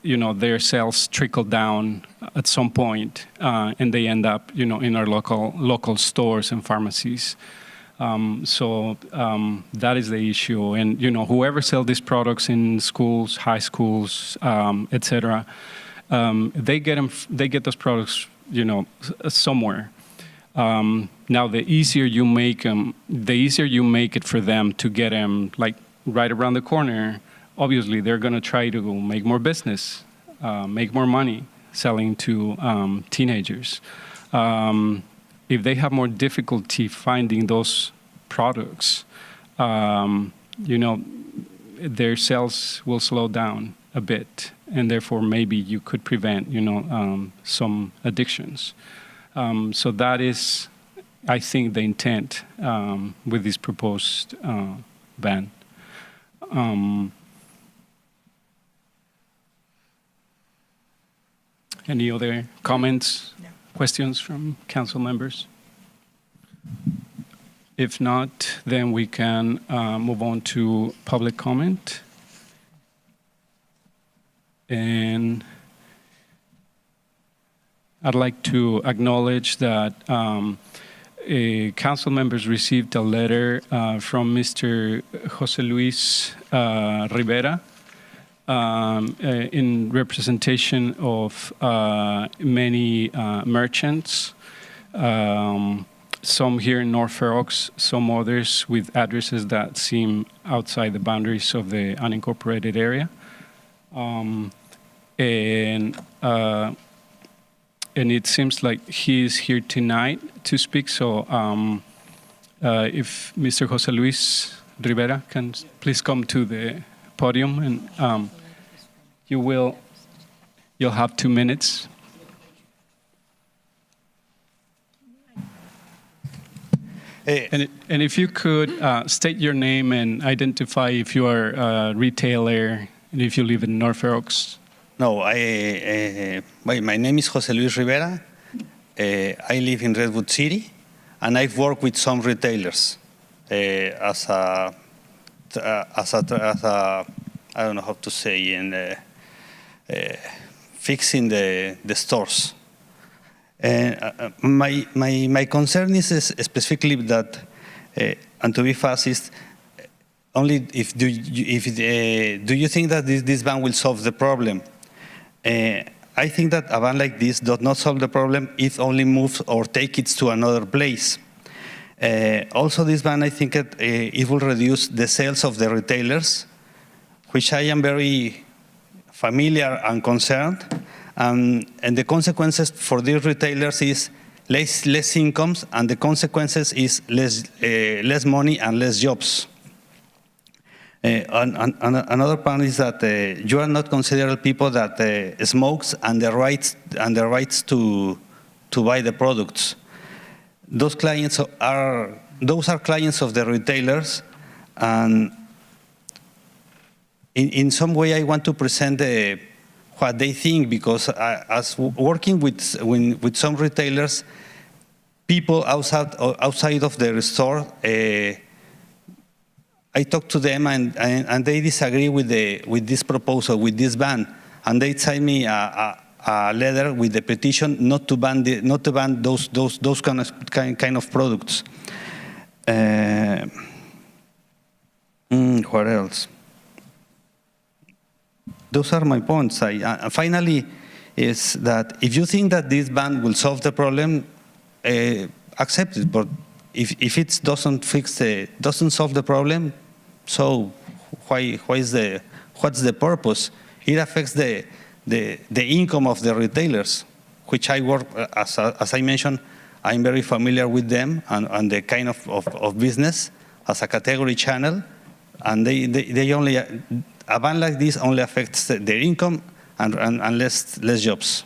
their sales trickle down at some point, and they end up in our local stores and pharmacies. So that is the issue, and whoever sells these products in schools, high schools, etc., they get those products somewhere. Now, the easier you make it for them to get them like right around the corner. Obviously, they're going to try to make more business, make more money selling to teenagers. If they have more difficulty finding those products, their sales will slow down a bit, and therefore maybe you could prevent, some addictions. So that is, I think, the intent with this proposed ban. Any other comments, questions from council members? If not, then we can move on to public comment. And I'd like to acknowledge that council members received a letter from Mr. Jose Luis Rivera in representation of many merchants, some here in North Fair Oaks, some others with addresses that seem outside the boundaries of the unincorporated area. And it seems like he is here tonight to speak. So if Mr. Jose Luis Rivera can please come to the podium, and you'll have 2 minutes. And if you could state your name and identify if you are a retailer and if you live in North Fair Oaks. No, my name is Jose Luis Rivera. I live in Redwood City, and I've worked with some retailers as a I don't know how to say, in fixing the stores. My concern is specifically that, and to be fast, is only do you think that this ban will solve the problem? I think that a ban like this does not solve the problem if only moves or take it to another place. Also, this ban, I think it will reduce the sales of the retailers, which I am very familiar and concerned. And the consequences for these retailers is less incomes, and the consequences is less money and less jobs. Another point is that you are not considered people that smokes and the rights to buy the products. Those are clients of the retailers, and in some way I want to present what they think, because as working with some retailers, people outside of their store, I talk to them and they disagree with this proposal, with this ban, and they send me a letter with the petition not to ban those kind of products. What else? Those are my points. Finally, is that if you think that this ban will solve the problem, accept it. But if it doesn't solve the problem, so what's the purpose? It affects the income of the retailers, which I work, as I mentioned, I'm very familiar with them and the kind of business as a category channel, and they only, a ban like this only affects their income and less jobs.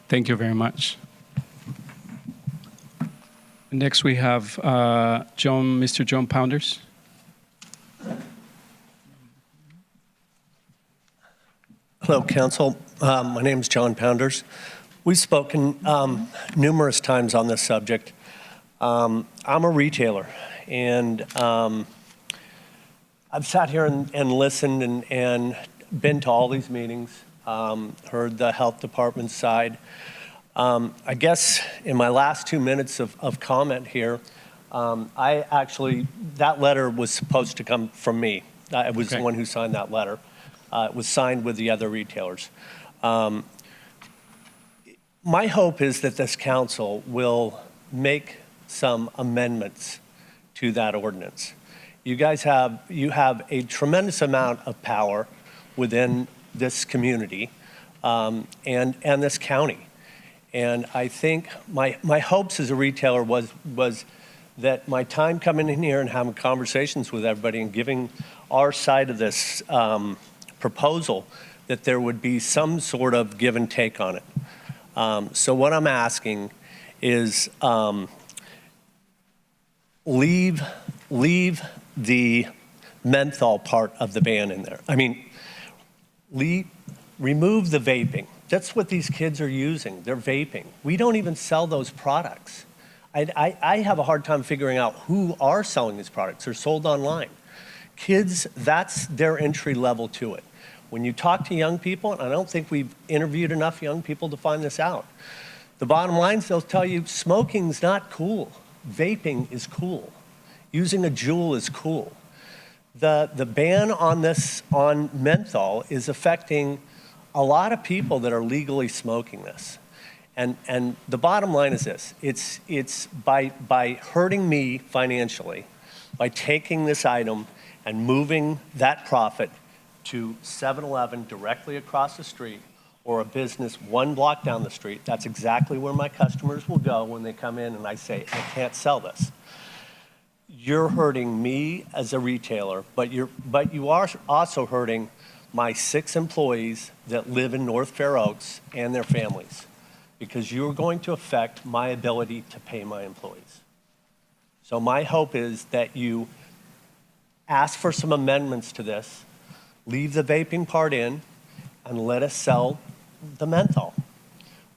Thank you very much. Next we have Mr. John Pounders. Hello, Council. My name is John Pounders. We've spoken numerous times on this subject. I'm a retailer, and I've sat here and listened and been to all these meetings, heard the health department's side. I guess in my last 2 minutes of comment here, that letter was supposed to come from me. I was the one who signed that letter. It was signed with the other retailers. My hope is that this council will make some amendments to that ordinance. You guys have a tremendous amount of power within this community and this county. And I think my hopes as a retailer was that my time coming in here and having conversations with everybody and giving our side of this proposal, that there would be some sort of give and take on it. So what I'm asking is leave the menthol part of the ban in there. I mean, remove the vaping. That's what these kids are using. They're vaping. We don't even sell those products. I have a hard time figuring out who are selling these products. They're sold online. Kids, that's their entry level to it. When you talk to young people, and I don't think we've interviewed enough young people to find this out, the bottom line is they'll tell you smoking's not cool. Vaping is cool. Using a Juul is cool. The ban on menthol is affecting a lot of people that are legally smoking this. And the bottom line is this, it's by hurting me financially, by taking this item and moving that profit to 7-Eleven directly across the street, or a business 1 block down the street, that's exactly where my customers will go when they come in and I say, I can't sell this. You're hurting me as a retailer, but you are also hurting my 6 employees that live in North Fair Oaks and their families, because you're going to affect my ability to pay my employees. So my hope is that you ask for some amendments to this, leave the vaping part in, and let us sell the menthol.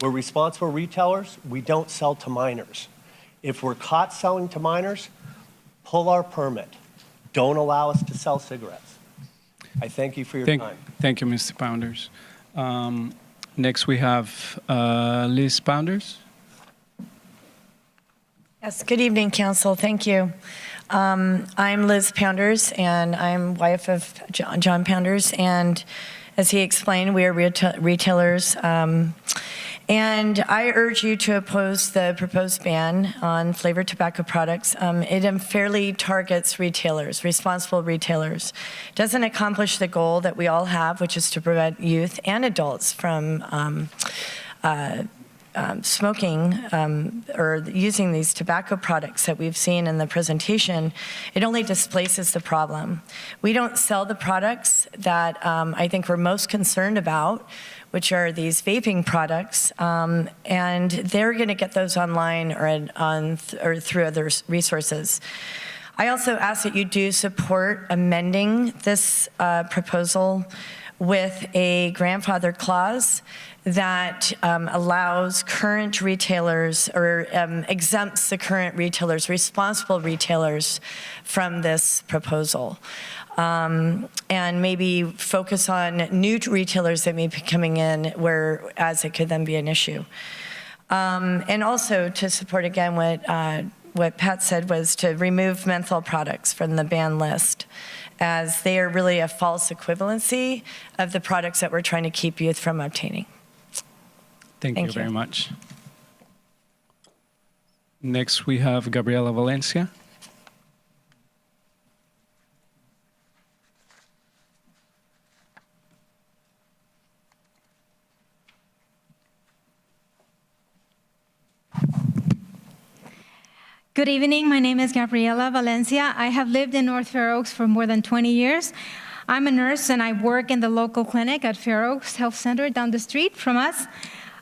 We're responsible retailers. We don't sell to minors. If we're caught selling to minors, pull our permit. Don't allow us to sell cigarettes. I thank you for your time. Thank you, Mr. Pounders. Next, we have Liz Pounders. Yes, good evening, Council. Thank you. I'm Liz Pounders, and I'm wife of John Pounders. And as he explained, we are retailers. And I urge you to oppose the proposed ban on flavored tobacco products. It unfairly targets retailers, responsible retailers. Doesn't accomplish the goal that we all have, which is to prevent youth and adults from smoking or using these tobacco products that we've seen in the presentation. It only displaces the problem. We don't sell the products that I think we're most concerned about, which are these vaping products, and they're going to get those online or through other resources. I also ask that you do support amending this proposal with a grandfather clause that allows current retailers or exempts the current retailers, responsible retailers, from this proposal. And maybe focus on new retailers that may be coming in, whereas it could then be an issue. And also to support again what Pat said was to remove menthol products from the ban list, as they are really a false equivalency of the products that we're trying to keep youth from obtaining. Thank you very much. Next, we have Gabriela Valencia. Good evening. My name is Gabriela Valencia. I have lived in North Fair Oaks for more than 20 years. I'm a nurse and I work in the local clinic at Fair Oaks Health Center down the street from us.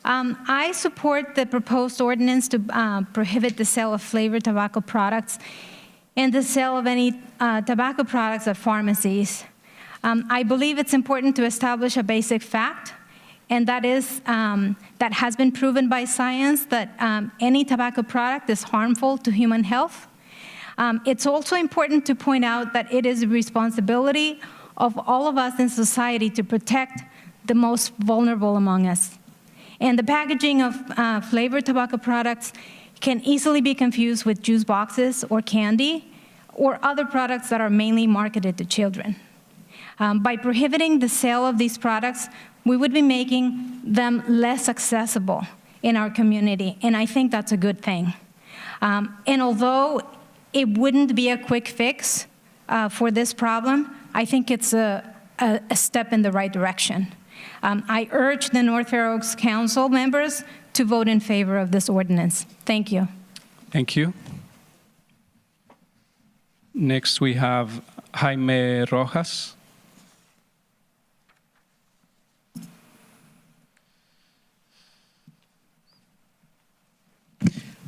I support the proposed ordinance to prohibit the sale of flavored tobacco products and the sale of any tobacco products at pharmacies. I believe it's important to establish a basic fact, and that is that has been proven by science that any tobacco product is harmful to human health. It's also important to point out that it is the responsibility of all of us in society to protect the most vulnerable among us. And the packaging of flavored tobacco products can easily be confused with juice boxes or candy or other products that are mainly marketed to children. By prohibiting the sale of these products, we would be making them less accessible in our community, and I think that's a good thing. And although it wouldn't be a quick fix for this problem, I think it's a step in the right direction. I urge the North Fair Oaks Council members to vote in favor of this ordinance. Thank you. Thank you. Next, we have Jaime Rojas.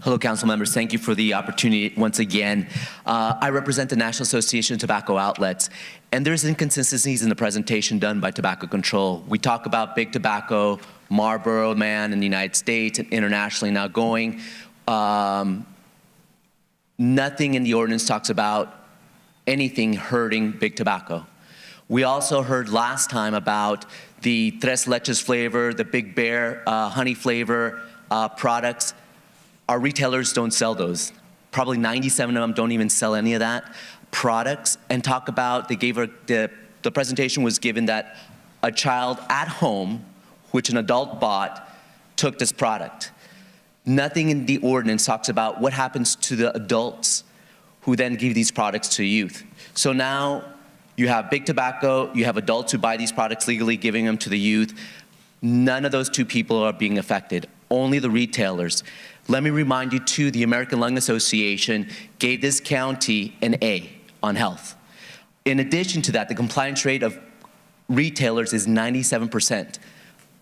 Hello, council members. Thank you for the opportunity once again. I represent the National Association of Tobacco Outlets, and there's inconsistencies in the presentation done by Tobacco Control. We talk about big tobacco, Marlboro Man in the United States and internationally now going. Nothing in the ordinance talks about anything hurting big tobacco. We also heard last time about the Tres Leches flavor, the Big Bear honey flavor products. Our retailers don't sell those. Probably 97 of them don't even sell any of that products. And talk about, the presentation was given that a child at home, which an adult bought, took this product. Nothing in the ordinance talks about what happens to the adults who then give these products to youth. So now you have big tobacco, you have adults who buy these products legally, giving them to the youth. None of those two people are being affected, only the retailers. Let me remind you too, the American Lung Association gave this county an A on health. In addition to that, the compliance rate of retailers is 97%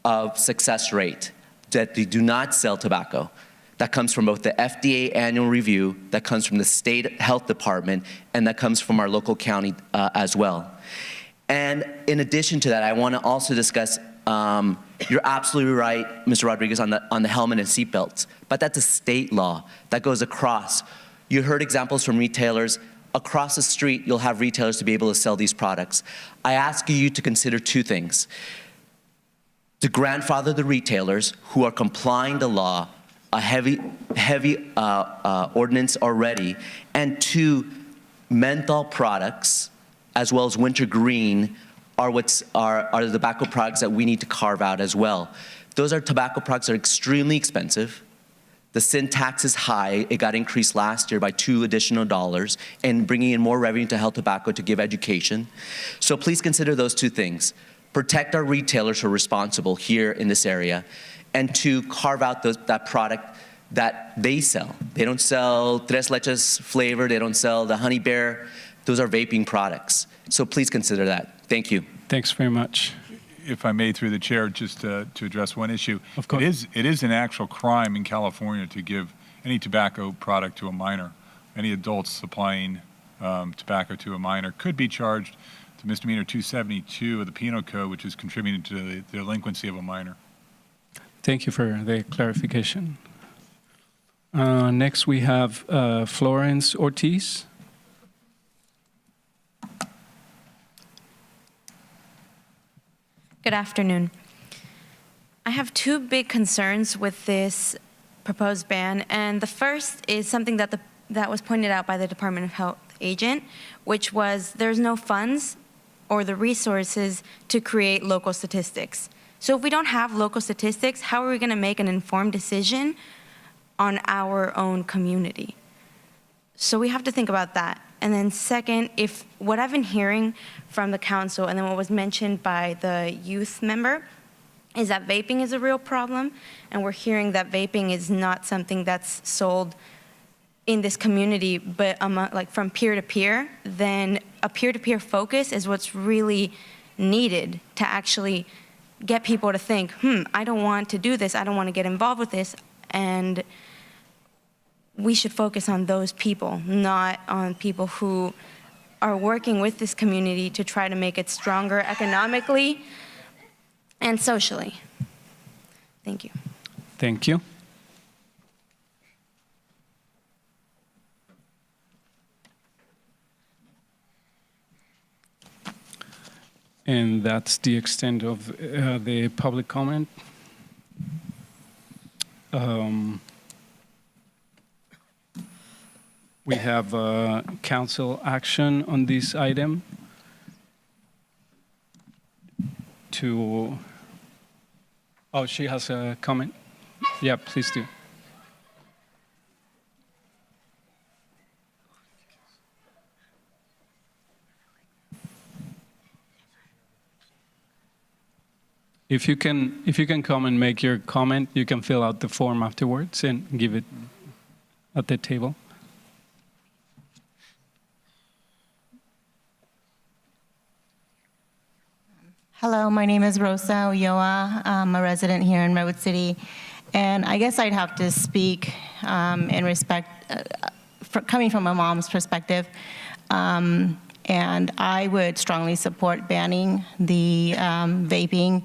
of success rate, that they do not sell tobacco. That comes from both the FDA annual review, that comes from the state health department, and that comes from our local county as well. And in addition to that, I want to also discuss, you're absolutely right, Mr. Rodriguez, on the helmet and seatbelts, but that's a state law that goes across. You heard examples from retailers. Across the street, you'll have retailers to be able to sell these products. I ask you to consider two things. To grandfather the retailers who are complying the law, a heavy ordinance already, and two, menthol products, as well as wintergreen, are the tobacco products that we need to carve out as well. Those are tobacco products that are extremely expensive. The sin tax is high. It got increased last year by $2 additional, and bringing in more revenue to health tobacco to give education. So please consider those two things. Protect our retailers who are responsible here in this area, and to carve out that product that they sell. They don't sell Tres Leches flavor. They don't sell the Honey Bear. Those are vaping products. So please consider that. Thank you. Thanks very much. If I may, through the chair, just to address one issue. Of course. It is an actual crime in California to give any tobacco product to a minor. Any adults supplying tobacco to a minor could be charged to misdemeanor 272 of the Penal Code, which is contributing to the delinquency of a minor. Thank you for the clarification. Next, we have Florence Ortiz. Good afternoon. I have two big concerns with this proposed ban, and the first is something that was pointed out by the Department of Health agent, which was there's no funds or the resources to create local statistics. So if we don't have local statistics, how are we going to make an informed decision on our own community? So we have to think about that. And then second, if what I've been hearing from the council and then what was mentioned by the youth member is that vaping is a real problem, and we're hearing that vaping is not something that's sold in this community, but like from peer to peer, then a peer-to-peer focus is what's really needed to actually get people to think, I don't want to do this, I don't want to get involved with this, and we should focus on those people, not on people who are working with this community to try to make it stronger economically and socially. Thank you. Thank you. And that's the extent of the public comment. We have council action on this item oh, she has a comment. Yeah, please do. If you can come and make your comment, you can fill out the form afterwards and give it at the table. Hello, my name is Rosa Ulloa. I'm a resident here in Redwood City, and I guess I'd have to speak in respect, coming from a mom's perspective, and I would strongly support banning the vaping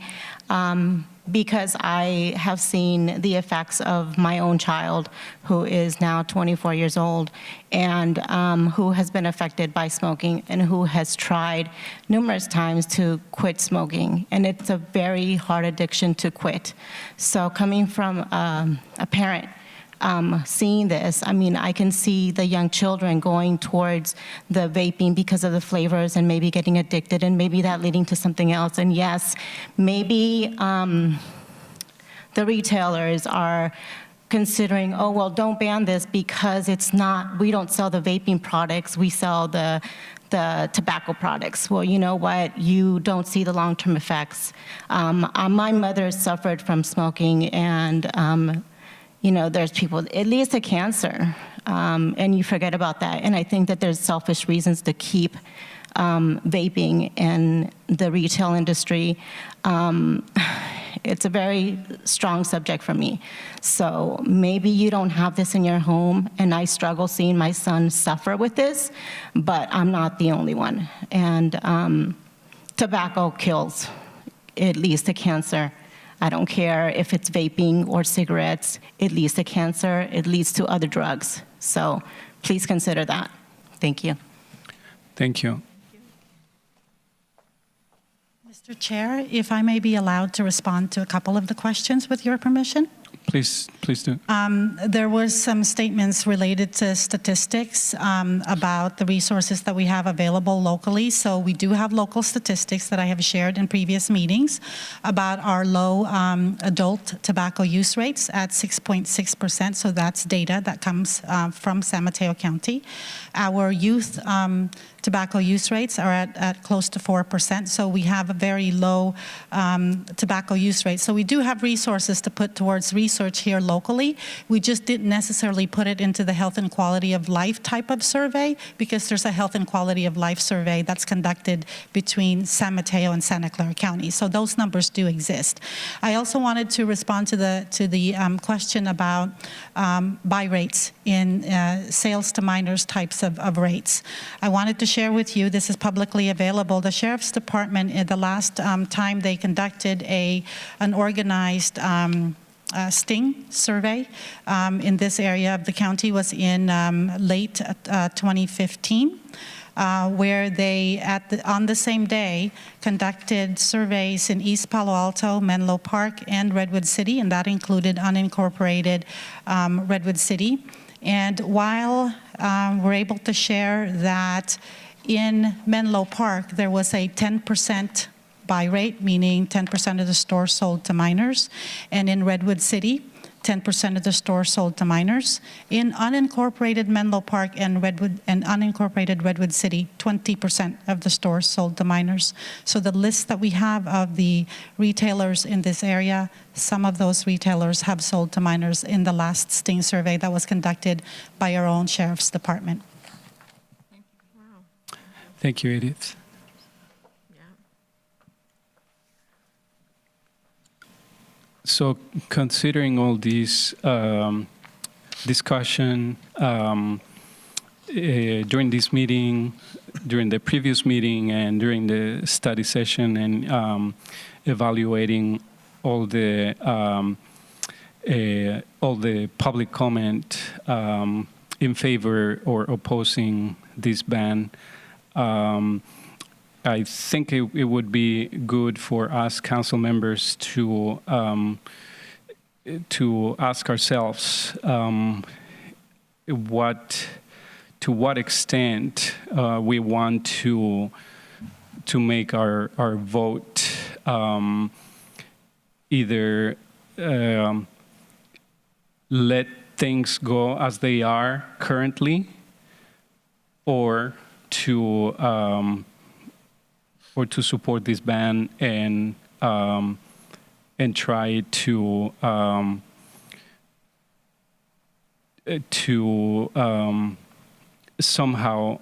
because I have seen the effects of my own child, who is now 24 years old, and who has been affected by smoking and who has tried numerous times to quit smoking. And it's a very hard addiction to quit. So coming from a parent, seeing this, I mean, I can see the young children going towards the vaping because of the flavors and maybe getting addicted and maybe that leading to something else. And yes, maybe the retailers are considering, oh, well, don't ban this because it's not, we don't sell the vaping products, we sell the tobacco products. Well, you know what? You don't see the long-term effects. My mother suffered from smoking, and you know, there's people, it leads to cancer, and you forget about that. And I think that there's selfish reasons to keep vaping in the retail industry. It's a very strong subject for me. So maybe you don't have this in your home, and I struggle seeing my son suffer with this, but I'm not the only one. And tobacco kills. It leads to cancer. I don't care if it's vaping or cigarettes, it leads to cancer, it leads to other drugs. So please consider that. Thank you. Thank you. Mr. Chair, if I may be allowed to respond to a couple of the questions with your permission? Please do. There was some statements related to statistics about the resources that we have available locally. So we do have local statistics that I have shared in previous meetings about our low adult tobacco use rates at 6.6%. So that's data that comes from San Mateo County. Our youth tobacco use rates are at close to 4%. So we have a very low tobacco use rate. So we do have resources to put towards research here locally. We just didn't necessarily put it into the health and quality of life type of survey because there's a health and quality of life survey that's conducted between San Mateo and Santa Clara County. So those numbers do exist. I also wanted to respond to the question about buy rates in sales to minors types of rates. I wanted to share with you, this is publicly available, the Sheriff's Department, the last time they conducted an organized Sting survey in this area of the county was in late 2015, where they, on the same day, conducted surveys in East Palo Alto, Menlo Park, and Redwood City, and that included unincorporated Redwood City. And while we're able to share that in Menlo Park, there was a 10% buy rate, meaning 10% of the stores sold to minors. And in Redwood City, 10% of the stores sold to minors. In unincorporated Menlo Park and unincorporated Redwood City, 20% of the stores sold to minors. So the list that we have of the retailers in this area, some of those retailers have sold to minors in the last Sting survey that was conducted by our own Sheriff's Department. Thank you, Edith. So considering all this discussion during this meeting, during the previous meeting, and during the study session, and evaluating all the public comment in favor or opposing this ban, I think it would be good for us council members to ask ourselves to what extent we want to make our vote either let things go as they are currently, or to support this ban and try to somehow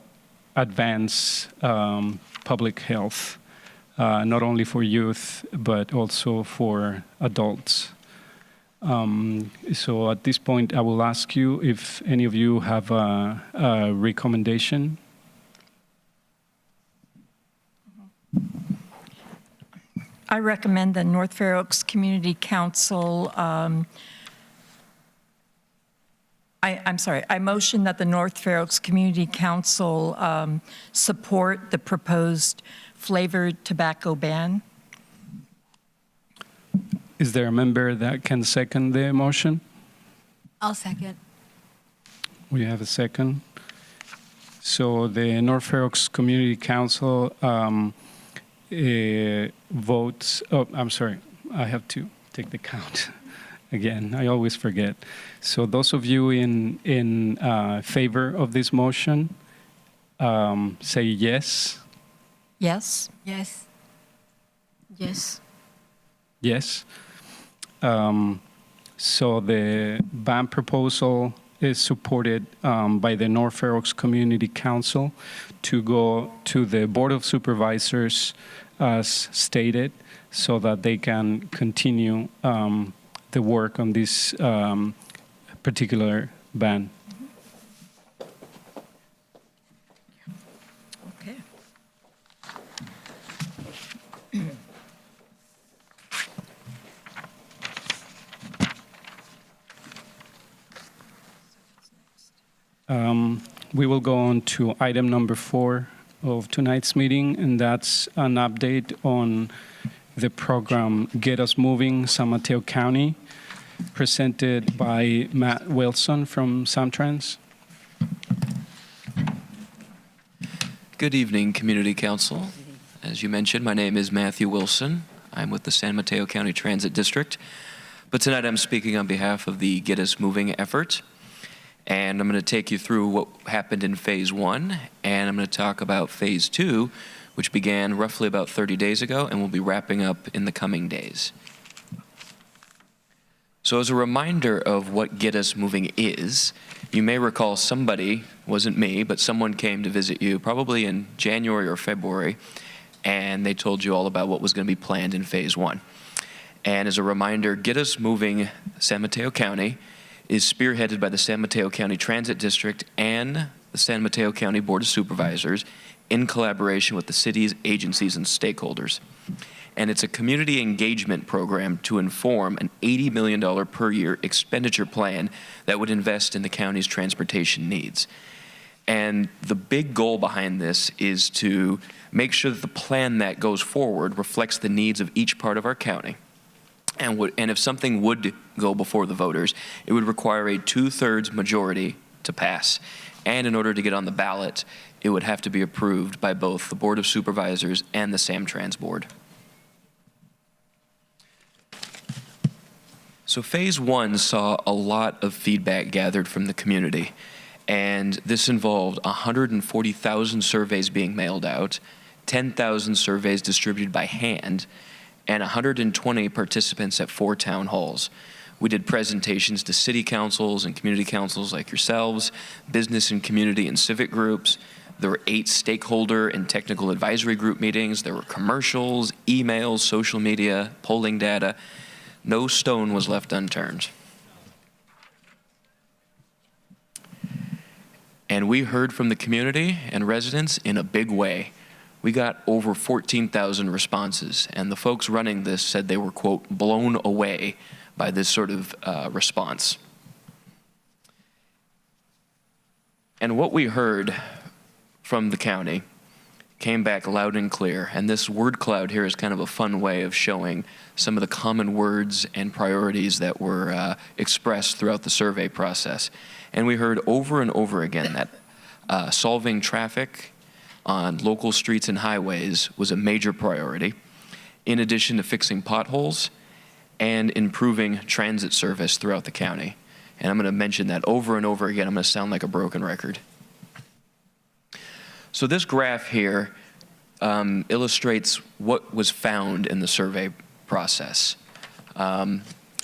advance public health, not only for youth but also for adults. So at this point, I will ask you if any of you have a recommendation. I recommend the North Fair Oaks Community Council, I motion that the North Fair Oaks Community Council support the proposed flavored tobacco ban. Is there a member that can second the motion? I'll second. We have a second. So the North Fair Oaks Community Council votes, I'm sorry, I have to take the count again. I always forget. So those of you in favor of this motion, say yes. Yes. Yes. Yes. Yes. So the ban proposal is supported by the North Fair Oaks Community Council to go to the Board of Supervisors as stated, so that they can continue the work on this particular ban. Okay. We will go on to item number 4 of tonight's meeting, and that's an update on the program Get Us Moving, San Mateo County. presented by Matt Wilson from Samtrans. Good evening, Community Council. As you mentioned, my name is Matthew Wilson. I'm with the San Mateo County Transit District. But tonight I'm speaking on behalf of the Get Us Moving effort. And I'm going to take you through what happened in Phase 1, and I'm going to talk about Phase 2, which began roughly about 30 days ago and will be wrapping up in the coming days. So as a reminder of what Get Us Moving is, you may recall somebody, wasn't me, but someone came to visit you probably in January or February, and they told you all about what was going to be planned in Phase 1. And as a reminder, Get Us Moving San Mateo County is spearheaded by the San Mateo County Transit District and the San Mateo County Board of Supervisors in collaboration with the city's agencies and stakeholders. And it's a community engagement program to inform an $80 million per year expenditure plan that would invest in the county's transportation needs. And the big goal behind this is to make sure that the plan that goes forward reflects the needs of each part of our county. And if something would go before the voters, it would require a 2/3 majority to pass. And in order to get on the ballot, it would have to be approved by both the Board of Supervisors and the Samtrans Board. So Phase 1 saw a lot of feedback gathered from the community, and this involved 140,000 surveys being mailed out, 10,000 surveys distributed by hand, and 120 participants at 4 town halls. We did presentations to city councils and community councils like yourselves, business and community and civic groups. There were 8 stakeholder and technical advisory group meetings. There were commercials, emails, social media, polling data. No stone was left unturned. And we heard from the community and residents in a big way. We got over 14,000 responses, and the folks running this said they were, quote, blown away by this sort of response. And what we heard from the county came back loud and clear, and this word cloud here is kind of a fun way of showing some of the common words and priorities that were expressed throughout the survey process. And we heard over and over again that solving traffic on local streets and highways was a major priority, in addition to fixing potholes and improving transit service throughout the county. And I'm going to mention that over and over again. I'm going to sound like a broken record. So this graph here illustrates what was found in the survey process.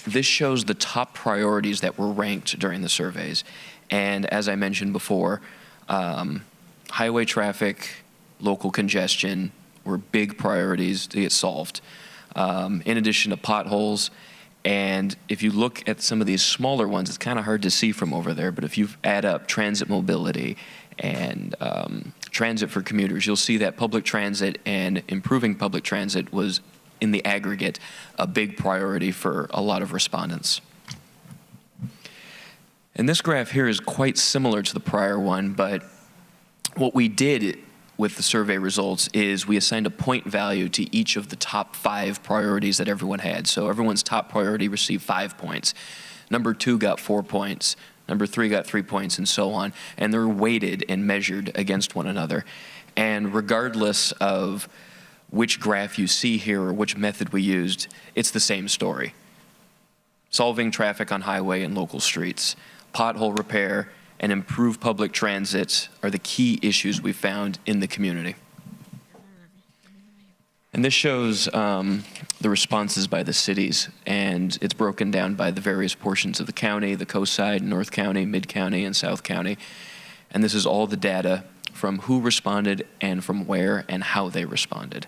This shows the top priorities that were ranked during the surveys. And as I mentioned before, highway traffic, local congestion were big priorities to get solved. In addition to potholes, and if you look at some of these smaller ones, it's kind of hard to see from over there, but if you add up transit mobility and transit for commuters, you'll see that public transit and improving public transit was, in the aggregate, a big priority for a lot of respondents. And this graph here is quite similar to the prior one, but what we did with the survey results is we assigned a point value to each of the top 5 priorities that everyone had. So everyone's top priority received 5 points. Number 2 got 4 points. Number 3 got 3 points, and so on. And they're weighted and measured against one another. And regardless of which graph you see here or which method we used, it's the same story. Solving traffic on highway and local streets, pothole repair, and improved public transit are the key issues we found in the community. And this shows the responses by the cities, and it's broken down by the various portions of the county, the coast side, North County, Mid County, and South County. And this is all the data from who responded and from where and how they responded.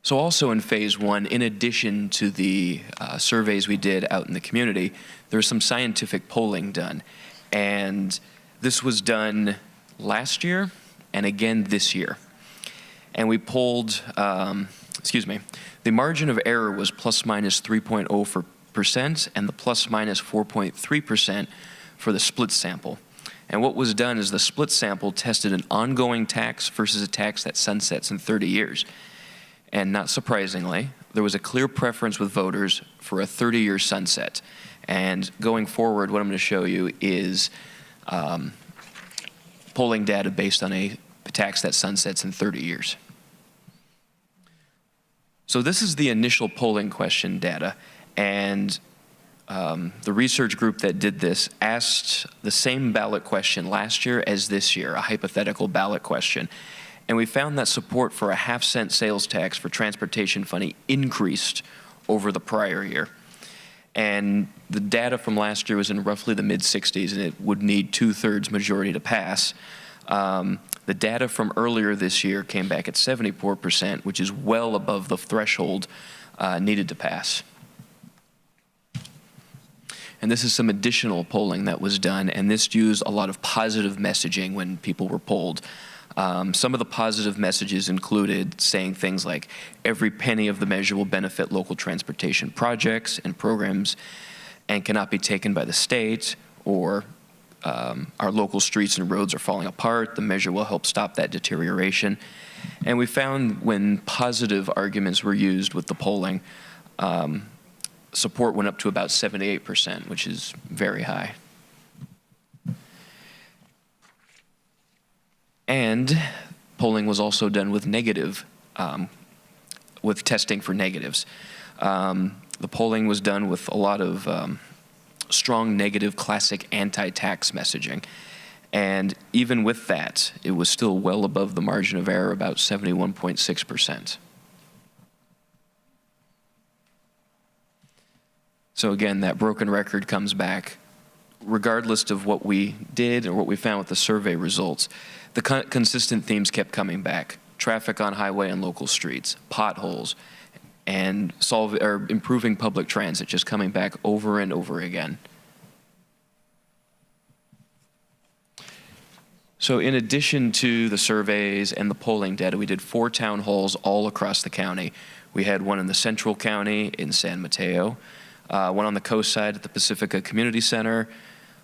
So also in Phase 1, in addition to the surveys we did out in the community, there's some scientific polling done. And this was done last year and again this year. And we polled, the margin of error was plus minus 3.0% and the plus minus 4.3% for the split sample. And what was done is the split sample tested an ongoing tax versus a tax that sunsets in 30 years. And not surprisingly, there was a clear preference with voters for a 30-year sunset. And going forward, what I'm going to show you is polling data based on a tax that sunsets in 30 years. So this is the initial polling question data, and the research group that did this asked the same ballot question last year as this year, a hypothetical ballot question. And we found that support for a half-cent sales tax for transportation funding increased over the prior year. And the data from last year was in roughly the mid-60s, and it would need 2/3 majority to pass. The data from earlier this year came back at 74%, which is well above the threshold needed to pass. And this is some additional polling that was done, and this used a lot of positive messaging when people were polled. Some of the positive messages included saying things like, every penny of the measure will benefit local transportation projects and programs and cannot be taken by the state, or our local streets and roads are falling apart. The measure will help stop that deterioration. And we found when positive arguments were used with the polling, support went up to about 78%, which is very high. And polling was also done with negative, with testing for negatives. The polling was done with a lot of strong negative classic anti-tax messaging. And even with that, it was still well above the margin of error, about 71.6%. So again, that broken record comes back. Regardless of what we did or what we found with the survey results, the consistent themes kept coming back. Traffic on highway and local streets, potholes, and improving public transit, just coming back over and over again. So in addition to the surveys and the polling data, we did 4 town halls all across the county. We had one in the central county in San Mateo, one on the coast side at the Pacifica Community Center,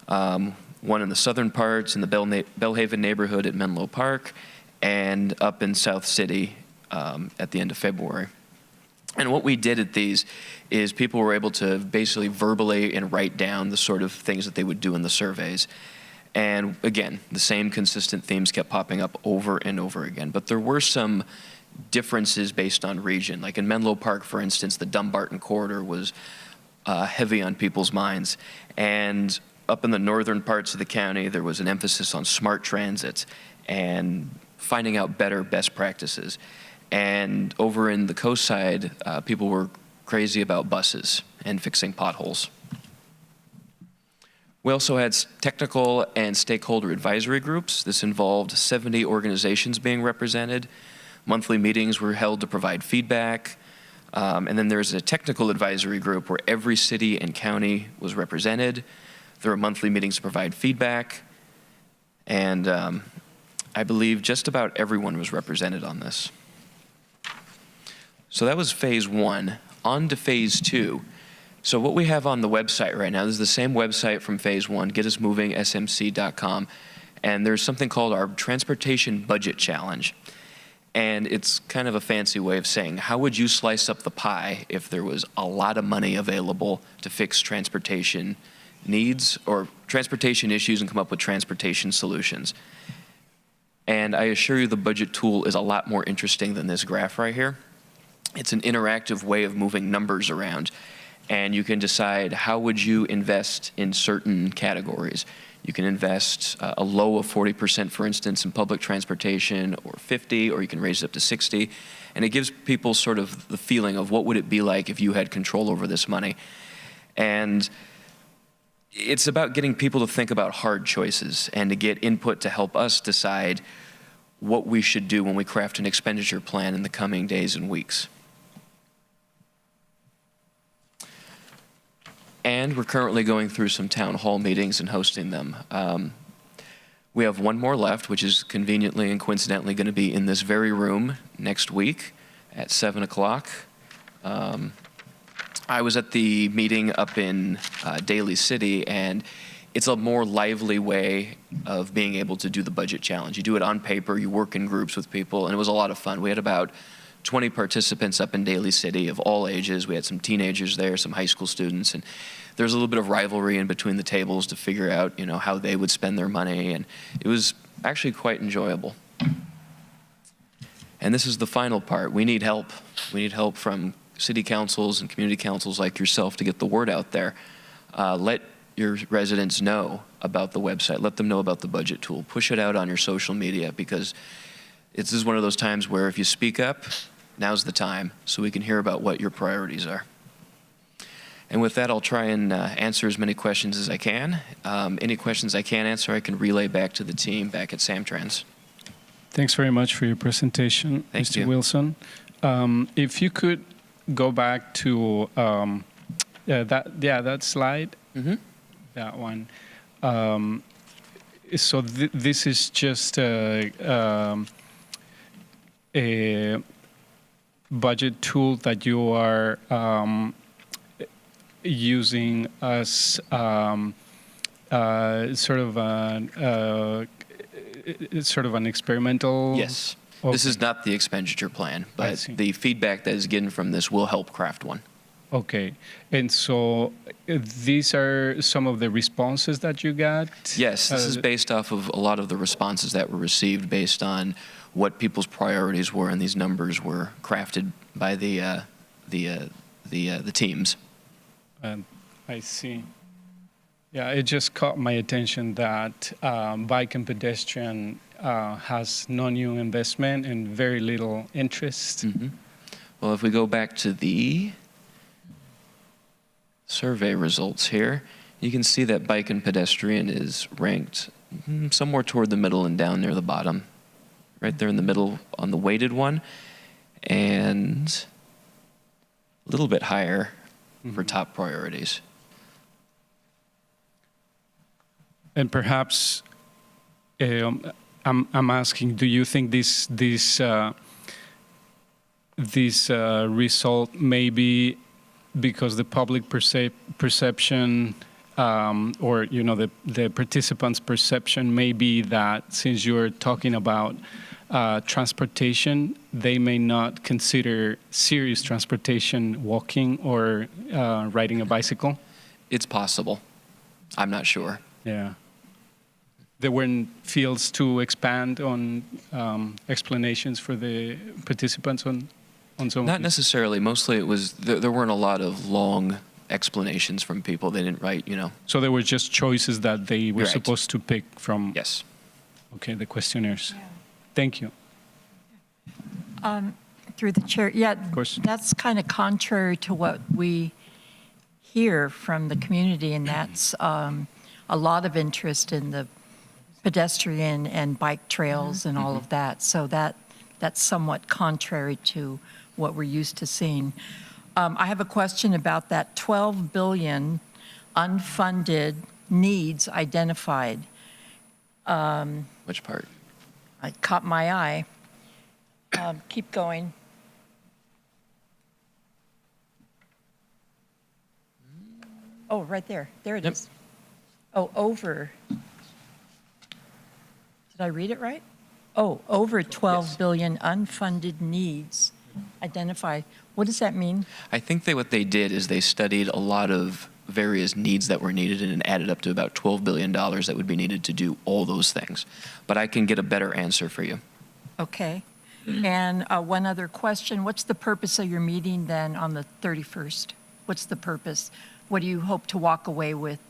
one in the southern parts in the Bellhaven neighborhood at Menlo Park, and up in South City at the end of February. And what we did at these is people were able to basically verbally and write down the sort of things that they would do in the surveys. And again, the same consistent themes kept popping up over and over again. But there were some differences based on region. Like in Menlo Park, for instance, the Dumbarton corridor was heavy on people's minds. And up in the northern parts of the county, there was an emphasis on smart transit and finding out better best practices. And over in the coast side, people were crazy about buses and fixing potholes. We also had technical and stakeholder advisory groups. This involved 70 organizations being represented. Monthly meetings were held to provide feedback. And then there's a technical advisory group where every city and county was represented. There were monthly meetings to provide feedback. And I believe just about everyone was represented on this. So that was phase 1. On to phase 2. So what we have on the website right now, this is the same website from phase 1, getusmovingsmc.com, and there's something called our Transportation Budget Challenge. And it's kind of a fancy way of saying, how would you slice up the pie if there was a lot of money available to fix transportation needs or transportation issues and come up with transportation solutions? And I assure you the budget tool is a lot more interesting than this graph right here. It's an interactive way of moving numbers around. And you can decide how would you invest in certain categories. You can invest a low of 40%, for instance, in public transportation, or 50, or you can raise it up to 60. And it gives people sort of the feeling of what would it be like if you had control over this money. And it's about getting people to think about hard choices and to get input to help us decide what we should do when we craft an expenditure plan in the coming days and weeks. And we're currently going through some town hall meetings and hosting them. We have one more left, which is conveniently and coincidentally going to be in this very room next week at 7 o'clock. I was at the meeting up in Daly City, and it's a more lively way of being able to do the budget challenge. You do it on paper, you work in groups with people, and it was a lot of fun. We had about 20 participants up in Daly City of all ages. We had some teenagers there, some high school students, and there was a little bit of rivalry in between the tables to figure out, how they would spend their money, and it was actually quite enjoyable. And this is the final part. We need help. We need help from city councils and community councils like yourself to get the word out there. Let your residents know about the website. Let them know about the budget tool. Push it out on your social media, because this is one of those times where if you speak up, now's the time, so we can hear about what your priorities are. And with that, I'll try and answer as many questions as I can. Any questions I can't answer, I can relay back to the team back at Samtrans. Thanks very much for your presentation, Thank Mr. you. Wilson. If you could go back to that slide, that one. So this is just a budget tool that you are using as sort of an experimental. Yes. Okay. This is not the expenditure plan, but the feedback that is given from this will help craft one. Okay. And so these are some of the responses that you got? Yes, this is based off of a lot of the responses that were received based on what people's priorities were, and these numbers were crafted by the teams. I see. Yeah, it just caught my attention that bike and pedestrian has no new investment and very little interest. Well, if we go back to the survey results here, you can see that bike and pedestrian is ranked somewhere toward the middle and down near the bottom. Right there in the middle on the weighted one, and a little bit higher for top priorities. And perhaps I'm asking, do you think this result may be because the public perception or the participants' perception may be that since you're talking about transportation, they may not consider serious transportation walking or riding a bicycle? It's possible. I'm not sure. Yeah. There weren't fields to expand on explanations for the participants on some of Not these? necessarily. Mostly it was, there weren't a lot of long explanations from people. They didn't write, So there were just choices that they were Right. supposed to pick from? Yes. Okay, the questionnaires. Thank you. Through the chair, yeah, Of course. that's kind of contrary to what we hear from the community, and that's a lot of interest in the pedestrian and bike trails and all of that. So that's somewhat contrary to what we're used to seeing. I have a question about that 12 billion unfunded needs identified. Which part? It caught my eye. Keep going. Oh, right there. There it is. Oh, over. Did I read it right? Oh, over 12 billion unfunded needs identified. What does that mean? I think what they did is they studied a lot of various needs that were needed and added up to about $12 billion that would be needed to do all those things. But I can get a better answer for you. Okay. And one other question. What's the purpose of your meeting then on the 31st? What's the purpose? What do you hope to walk away with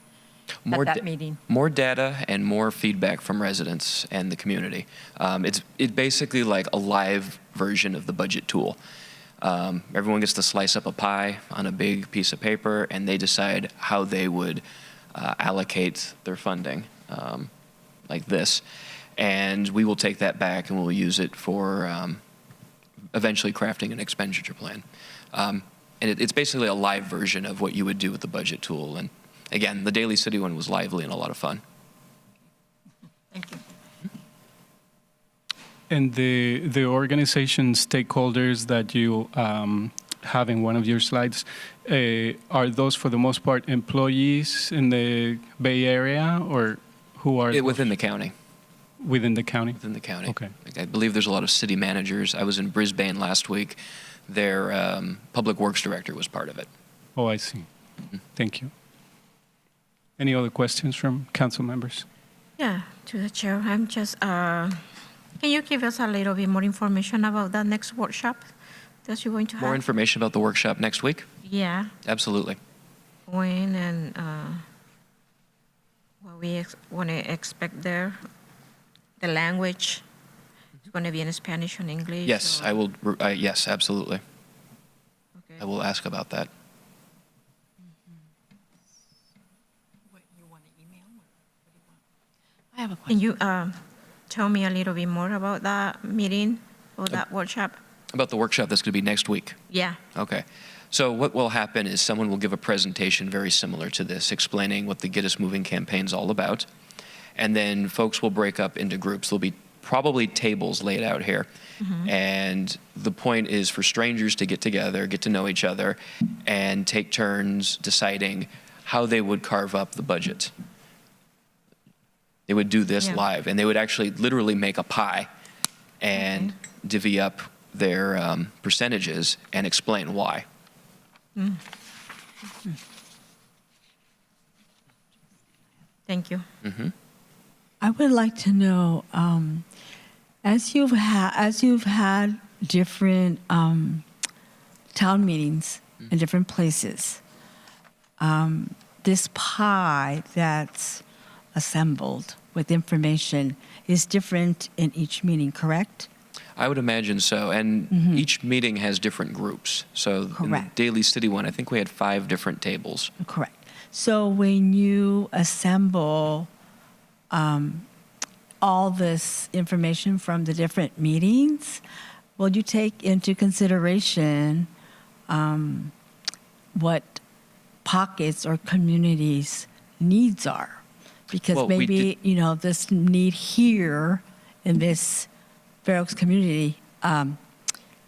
at that meeting? More data and more feedback from residents and the community. It's basically like a live version of the budget tool. Everyone gets to slice up a pie on a big piece of paper, and they decide how they would allocate their funding, like this. And we will take that back and we'll use it for eventually crafting an expenditure plan. And it's basically a live version of what you would do with the budget tool. And again, the Daly City one was lively and a lot of fun. Thank you. And the organization stakeholders that you have in one of your slides, are those for the most part employees in the Bay Area, or who are Within the county. within the county? Within the county. Okay. I believe there's a lot of city managers. I was in Brisbane last week. Their public works director was part of it. Oh, I see. Thank you. Any other questions from council members? Yeah, to the chair, I'm just, can you give us a little bit more information about that next workshop that you're going to have? More information about the workshop next week? Yeah, Absolutely. when and what we want to expect there, the language, it's going to be in Spanish and English? Yes, or- I will. Yes, absolutely. Okay. I will ask about that. I have a Can question. you tell me a little bit more about that meeting or that workshop? About the workshop that's going to be next week. Yeah. Okay. So what will happen is someone will give a presentation very similar to this, explaining what the Get Us Moving campaign's all about. And then folks will break up into groups. There'll be probably tables laid out here. And the point is for strangers to get together, get to know each other, and take turns deciding how they would carve up the budget. They would do this Yeah. live, and they would actually literally make a pie and divvy up their percentages and explain why. Thank you. I would like to know, as you've had different town meetings in different places, this pie that's assembled with information is different in each meeting, correct? I would imagine so. And each meeting has different groups. So in the Correct. Daly City one, I think we had 5 different tables. Correct. So when you assemble all this information from the different meetings, will you take into consideration what pockets or communities' needs are? Because Well, we maybe, this need here in this Fair Oaks community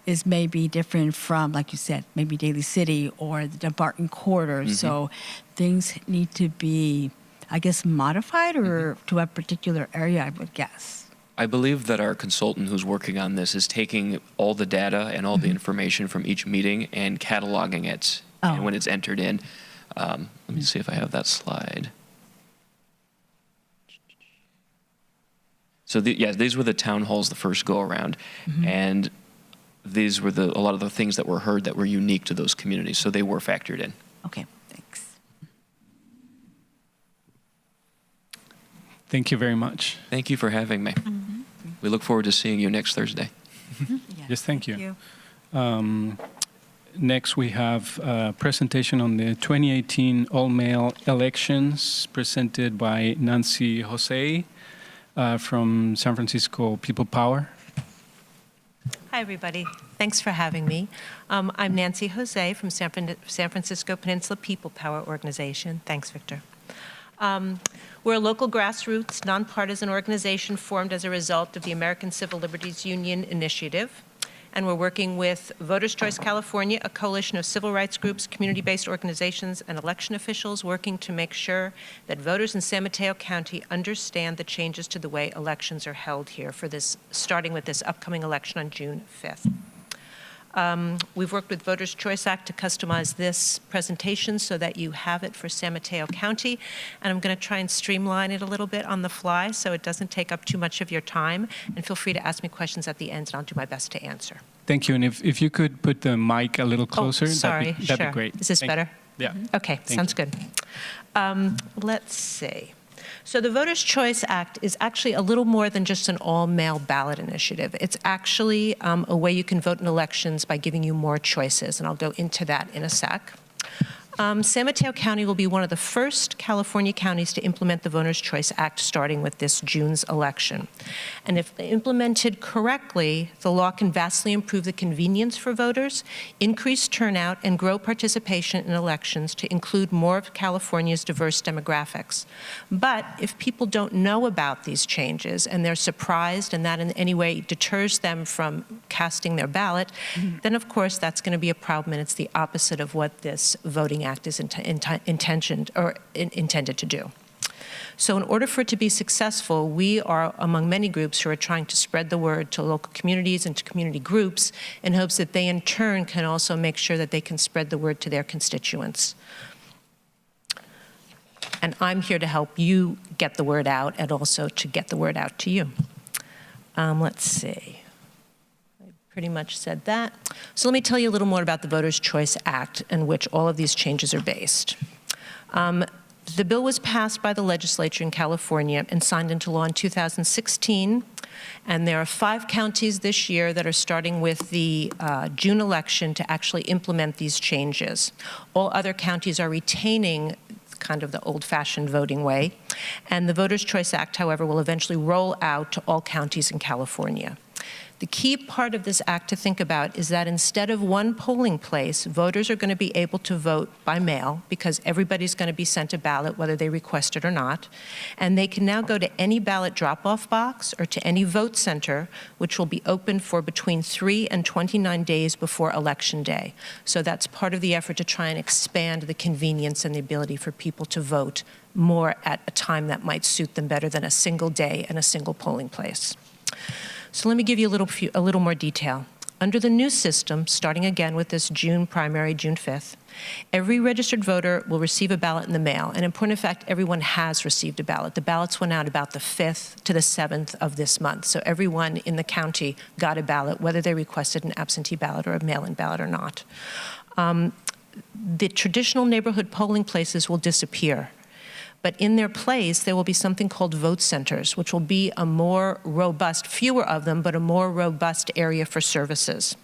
is maybe different from, like you said, maybe Daly City or the Dumbarton Corridor. So things need to be, I guess, modified or to a particular area, I would guess. I believe that our consultant who's working on this is taking all the data and all the information from each meeting and cataloging it. And when it's entered in, let me see if I have that slide. So these were the town halls the first go around, and these were a lot of the things that were heard that were unique to those communities. So they were factored in. Okay, thanks. Thank you very much. Thank you for having me. We look forward to seeing you next Thursday. Yes, thank you. Next, we have a presentation on the 2018 all-male elections presented by Nancy Jose from San Francisco People Power. Hi, everybody. Thanks for having me. I'm Nancy Jose from San Francisco Peninsula People Power Organization. Thanks, Victor. We're a local grassroots, nonpartisan organization formed as a result of the American Civil Liberties Union initiative. And we're working with Voters' Choice California, a coalition of civil rights groups, community-based organizations, and election officials working to make sure that voters in San Mateo County understand the changes to the way elections are held here for this, starting with this upcoming election on June 5th. We've worked with Voters' Choice Act to customize this presentation so that you have it for San Mateo County. And I'm going to try and streamline it a little bit on the fly so it doesn't take up too much of your time. And feel free to ask me questions at the end, and I'll do my best to answer. Thank you. And if you could put the mic a little closer, Sorry, that'd sure. be great. Is this Thank you. better? Yeah. Okay, Thank sounds good. Let's see. So the Voters' Choice Act is actually a little more than just an all-mail ballot initiative. It's actually a way you can vote in elections by giving you more choices, and I'll go into that in a sec. San Mateo County will be one of the first California counties to implement the Voters' Choice Act starting with this June's election. And if implemented correctly, the law can vastly improve the convenience for voters, increase turnout, and grow participation in elections to include more of California's diverse demographics. But if people don't know about these changes and they're surprised and that in any way deters them from casting their ballot, then of course that's going to be a problem, and it's the opposite of what this Voting Act is intended to do. So in order for it to be successful, we are among many groups who are trying to spread the word to local communities and to community groups in hopes that they in turn can also make sure that they can spread the word to their constituents. And I'm here to help you get the word out and also to get the word out to you. Let's see. I pretty much said that. So let me tell you a little more about the Voters' Choice Act in which all of these changes are based. The bill was passed by the legislature in California and signed into law in 2016. And there are 5 counties this year that are starting with the June election to actually implement these changes. All other counties are retaining kind of the old-fashioned voting way. And the Voters' Choice Act, however, will eventually roll out to all counties in California. The key part of this act to think about is that instead of one polling place, voters are going to be able to vote by mail because everybody's going to be sent a ballot whether they request it or not. And they can now go to any ballot drop-off box or to any vote center, which will be open for between 3 and 29 days before Election Day. So that's part of the effort to try and expand the convenience and the ability for people to vote more at a time that might suit them better than a single day and a single polling place. So let me give you a little more detail. Under the new system, starting again with this June primary, June 5th, every registered voter will receive a ballot in the mail. And in point of fact, everyone has received a ballot. The ballots went out about the 5th to the 7th of this month. So everyone in the county got a ballot, whether they requested an absentee ballot or a mail-in ballot or not. The traditional neighborhood polling places will disappear. But in their place, there will be something called vote centers, which will be a more robust, fewer of them, but a more robust area for services.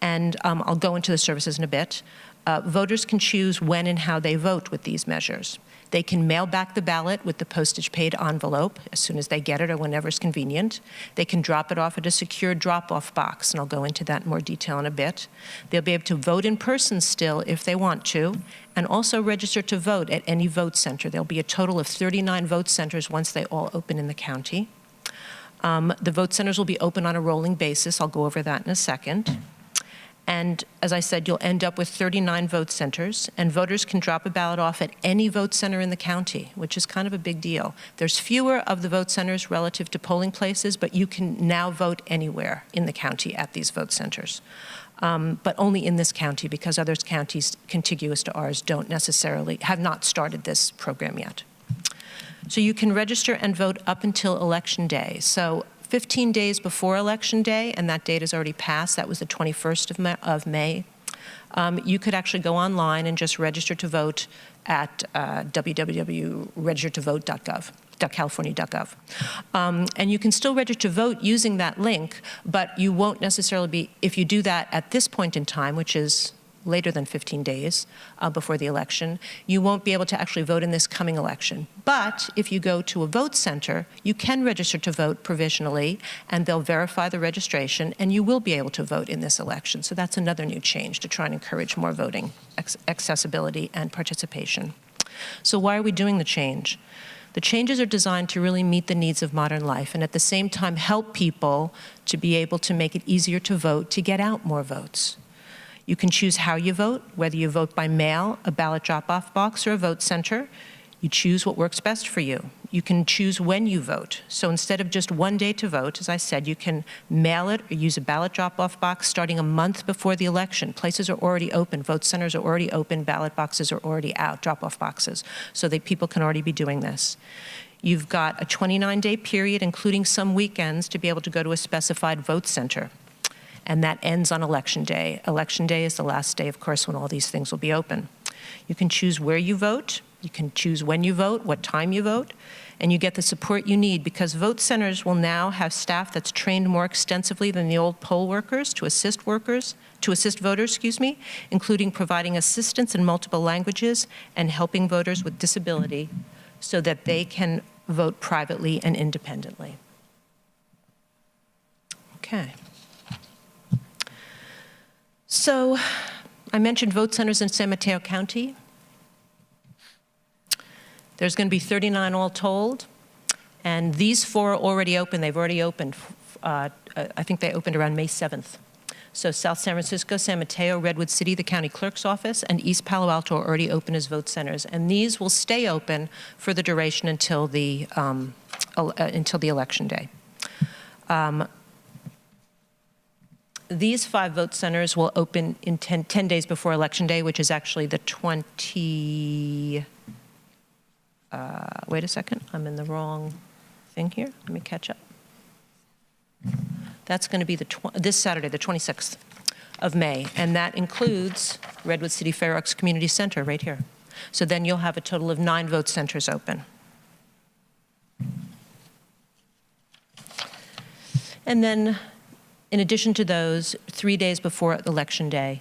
And I'll go into the services in a bit. Voters can choose when and how they vote with these measures. They can mail back the ballot with the postage-paid envelope as soon as they get it or whenever it's convenient. They can drop it off at a secure drop-off box, and I'll go into that in more detail in a bit. They'll be able to vote in person still if they want to, and also register to vote at any vote center. There'll be a total of 39 vote centers once they all open in the county. The vote centers will be open on a rolling basis. I'll go over that in a second. And as I said, you'll end up with 39 vote centers, and voters can drop a ballot off at any vote center in the county, which is kind of a big deal. There's fewer of the vote centers relative to polling places, but you can now vote anywhere in the county at these vote centers. But only in this county, because other counties contiguous to ours have not started this program yet. So you can register and vote up until Election Day. So 15 days before Election Day, and that date has already passed, that was the 21st of May, you could actually go online and just register to vote at www.registertovote.gov. And you can still register to vote using that link, but you won't necessarily be, if you do that at this point in time, which is later than 15 days before the election, you won't be able to actually vote in this coming election. But if you go to a vote center, you can register to vote provisionally, and they'll verify the registration, and you will be able to vote in this election. So that's another new change to try and encourage more voting, accessibility, and participation. So why are we doing the change? The changes are designed to really meet the needs of modern life and at the same time help people to be able to make it easier to vote, to get out more votes. You can choose how you vote, whether you vote by mail, a ballot drop-off box, or a vote center. You choose what works best for you. You can choose when you vote. So instead of just one day to vote, as I said, you can mail it or use a ballot drop-off box starting a month before the election. Places are already open. Vote centers are already open. Ballot boxes are already out, drop-off boxes, so that people can already be doing this. You've got a 29-day period, including some weekends, to be able to go to a specified vote center. And that ends on Election Day. Election Day is the last day, of course, when all these things will be open. You can choose where you vote. You can choose when you vote, what time you vote, and you get the support you need because vote centers will now have staff that's trained more extensively than the old poll workers to assist voters, including providing assistance in multiple languages and helping voters with disability so that they can vote privately and independently. Okay. So I mentioned vote centers in San Mateo County. There's going to be 39 all told, and these 4 are already open. They've already opened. I think they opened around May 7th. So South San Francisco, San Mateo, Redwood City, the county clerk's office, and East Palo Alto are already open as vote centers. And these will stay open for the duration until the election day. These 5 vote centers will open in 10 days before Election Day, which is actually the 20... wait a second, I'm in the wrong thing here. Let me catch up. That's going to be this Saturday, the 26th of May, and that includes Redwood City Fair Oaks Community Center right here. So then you'll have a total of 9 vote centers open. And then, in addition to those, 3 days before Election Day,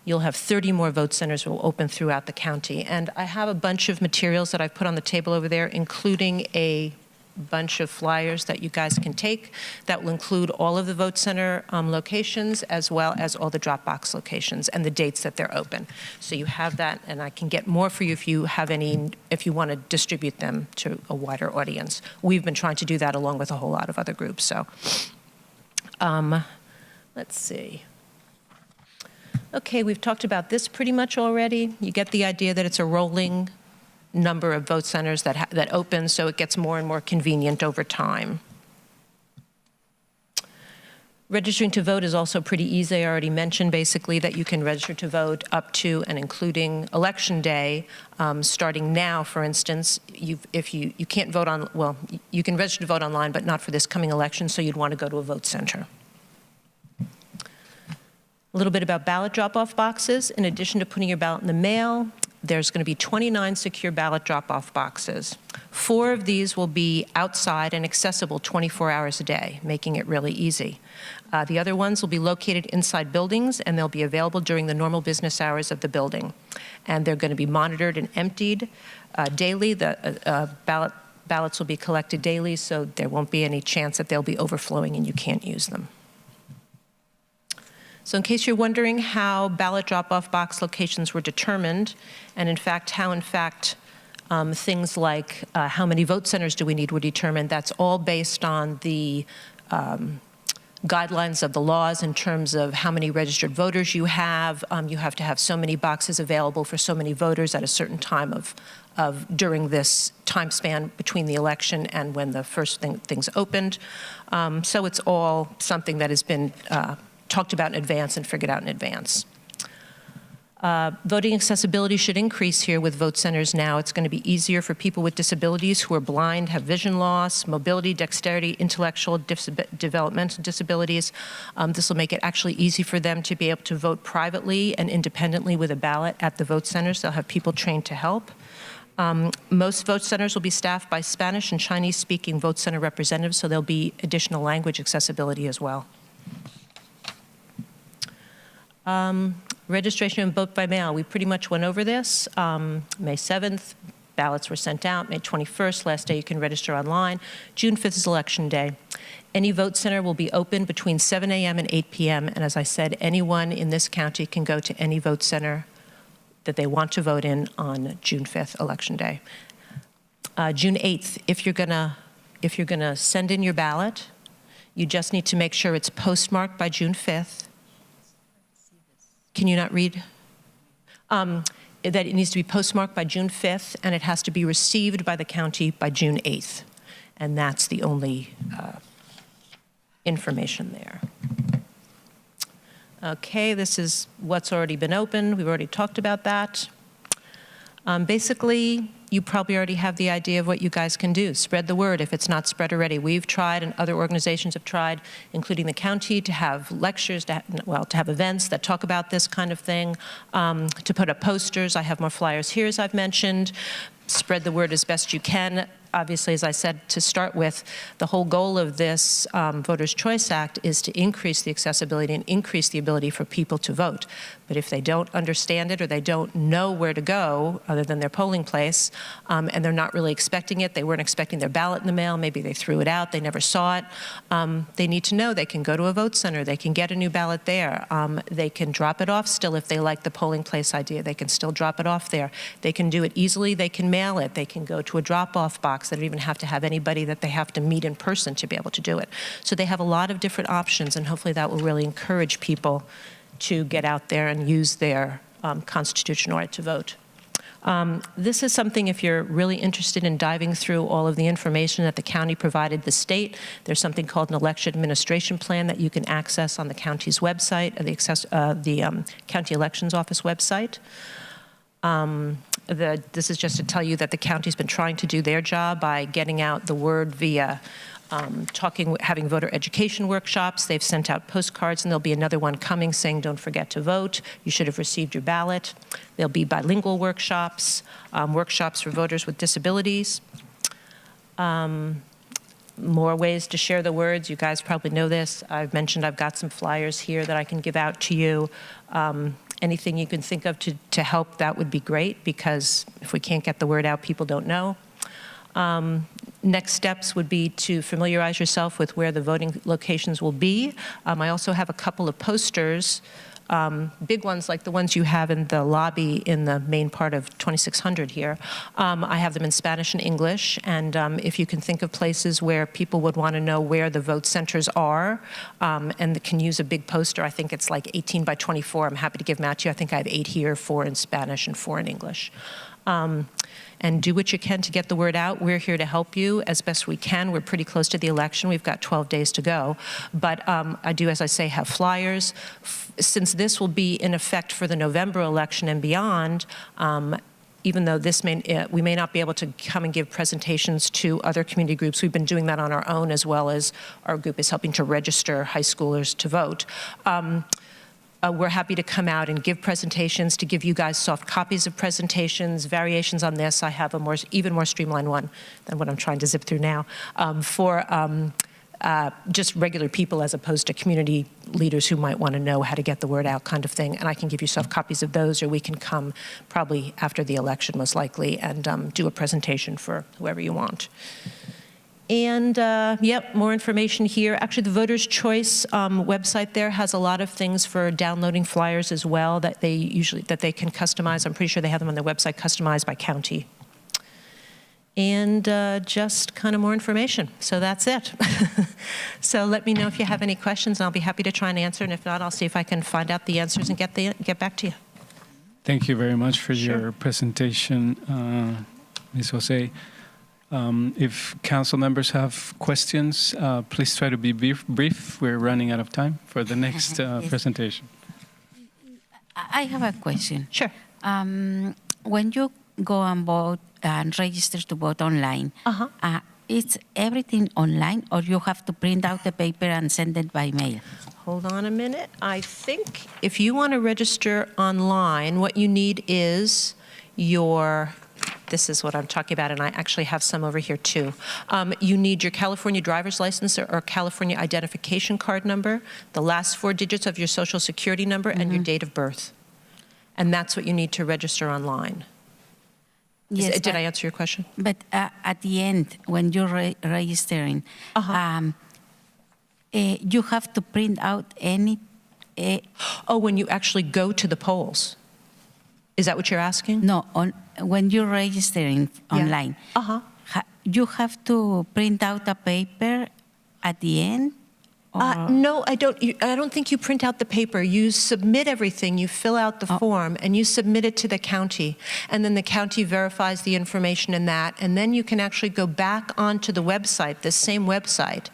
you'll have 30 more vote centers will open throughout the county. And I have a bunch of materials that I've put on the table over there, including a bunch of flyers that you guys can take that will include all of the vote center locations as well as all the drop box locations and the dates that they're open. So you have that, and I can get more for you if you have any, if you want to distribute them to a wider audience. We've been trying to do that along with a whole lot of other groups. So let's see. Okay, we've talked about this pretty much already. You get the idea that it's a rolling number of vote centers that open, so it gets more and more convenient over time. Registering to vote is also pretty easy. I already mentioned basically that you can register to vote up to and including Election Day. Starting now, for instance, if you can't vote on, well, you can register to vote online, but not for this coming election, so you'd want to go to a vote center. A little bit about ballot drop-off boxes. In addition to putting your ballot in the mail, there's going to be 29 secure ballot drop-off boxes. 4 of these will be outside and accessible 24 hours a day, making it really easy. The other ones will be located inside buildings, and they'll be available during the normal business hours of the building. And they're going to be monitored and emptied daily. The ballots will be collected daily, so there won't be any chance that they'll be overflowing and you can't use them. So in case you're wondering how ballot drop-off box locations were determined, and in fact, things like how many vote centers do we need were determined, that's all based on the guidelines of the laws in terms of how many registered voters you have. You have to have so many boxes available for so many voters at a certain time during this time span between the election and when the first things opened. So it's all something that has been talked about in advance and figured out in advance. Voting accessibility should increase here with vote centers now. It's going to be easier for people with disabilities who are blind, have vision loss, mobility, dexterity, intellectual developmental disabilities. This will make it actually easy for them to be able to vote privately and independently with a ballot at the vote centers. They'll have people trained to help. Most vote centers will be staffed by Spanish and Chinese-speaking vote center representatives, so there'll be additional language accessibility as well. Registration and vote by mail. We pretty much went over this. May 7th, ballots were sent out. May 21st, last day you can register online. June 5th is Election Day. Any vote center will be open between 7 a.m. and 8 p.m. And as I said, anyone in this county can go to any vote center that they want to vote in on June 5th, Election Day. June 8th, if you're gonna send in your ballot, you just need to make sure it's postmarked by June 5th. Can you not read? That it needs to be postmarked by June 5th, and it has to be received by the county by June 8th. And that's the only information there. Okay, this is what's already been opened. We've already talked about that. Basically, you probably already have the idea of what you guys can do. Spread the word if it's not spread already. We've tried, and other organizations have tried, including the county, to have lectures, to have events that talk about this kind of thing, to put up posters. I have more flyers here, as I've mentioned. Spread the word as best you can. Obviously, as I said to start with, the whole goal of this Voters' Choice Act is to increase the accessibility and increase the ability for people to vote. But if they don't understand it or they don't know where to go other than their polling place, and they're not really expecting it, they weren't expecting their ballot in the mail, maybe they threw it out, they never saw it, they need to know they can go to a vote center, they can get a new ballot there, they can drop it off still if they like the polling place idea, they can still drop it off there. They can do it easily, they can mail it, they can go to a drop-off box, box. They don't even have to have anybody that they have to meet in person to be able to do it. So they have a lot of different options, and hopefully that will really encourage people to get out there and use their constitutional right to vote. This is something, if you're really interested in diving through all of the information that the county provided the state, there's something called an election administration plan that you can access on the county's website, the county elections office website. This is just to tell you that the county's been trying to do their job by getting out the word via having voter education workshops. They've sent out postcards, and there'll be another one coming saying, don't forget to vote. You should have received your ballot. There'll be bilingual workshops, workshops for voters with disabilities. More ways to share the words. You guys probably know this. I've mentioned I've got some flyers here that I can give out to you. Anything you can think of to help, that would be great, because if we can't get the word out, people don't know. Next steps would be to familiarize yourself with where the voting locations will be. I also have a couple of posters, big ones like the ones you have in the lobby in the main part of 2600 here. I have them in Spanish and English, and if you can think of places where people would want to know where the vote centers are, and can use a big poster, I think it's like 18 by 24. I'm happy to give them out to you. I think I have 8 here, 4 in Spanish and 4 in English. And do what you can to get the word out. We're here to help you as best we can. We're pretty close to the election. We've got 12 days to go. But I do, as I say, have flyers. Since this will be in effect for the November election and beyond, even though we may not be able to come and give presentations to other community groups, we've been doing that on our own, as well as our group is helping to register high schoolers to vote. We're happy to come out and give presentations, to give you guys soft copies of presentations, variations on this. I have a even more streamlined one than what I'm trying to zip through now, for just regular people as opposed to community leaders who might want to know how to get the word out, kind of thing. And I can give you soft copies of those, or we can come probably after the election, most likely, and do a presentation for whoever you want. And yep, more information here. Actually, the Voters' Choice website there has a lot of things for downloading flyers as well that they can customize. I'm pretty sure they have them on their website customized by county. And just kind of more information. So that's it. So let me know if you have any questions, and I'll be happy to try and answer. And if not, I'll see if I can find out the answers and get back to you. Thank you very much for your presentation, Ms. Jose. If council members have questions, please try to be brief. We're running out of time for the next presentation. I have a question. Sure. When you go and vote and register to vote online, it's everything online, or you have to print out the paper and send it by mail? Hold on a minute. I think if you want to register online, what you need is this is what I'm talking about, and I actually have some over here too. You need your California driver's license or California identification card number, the last 4 digits of your social security number, and your date of birth. And that's what you need to register online. Yes, did I answer your question? But at the end, when you're registering, you have to print out any... when you actually go to the polls. Is that what you're asking? No, when you're registering online, you have to print out a paper at the end? No, I don't think you print out the paper. You submit everything. You fill out the form, and you submit it to the county. And then the county verifies the information in that. And then you can actually go back onto the website, this same website,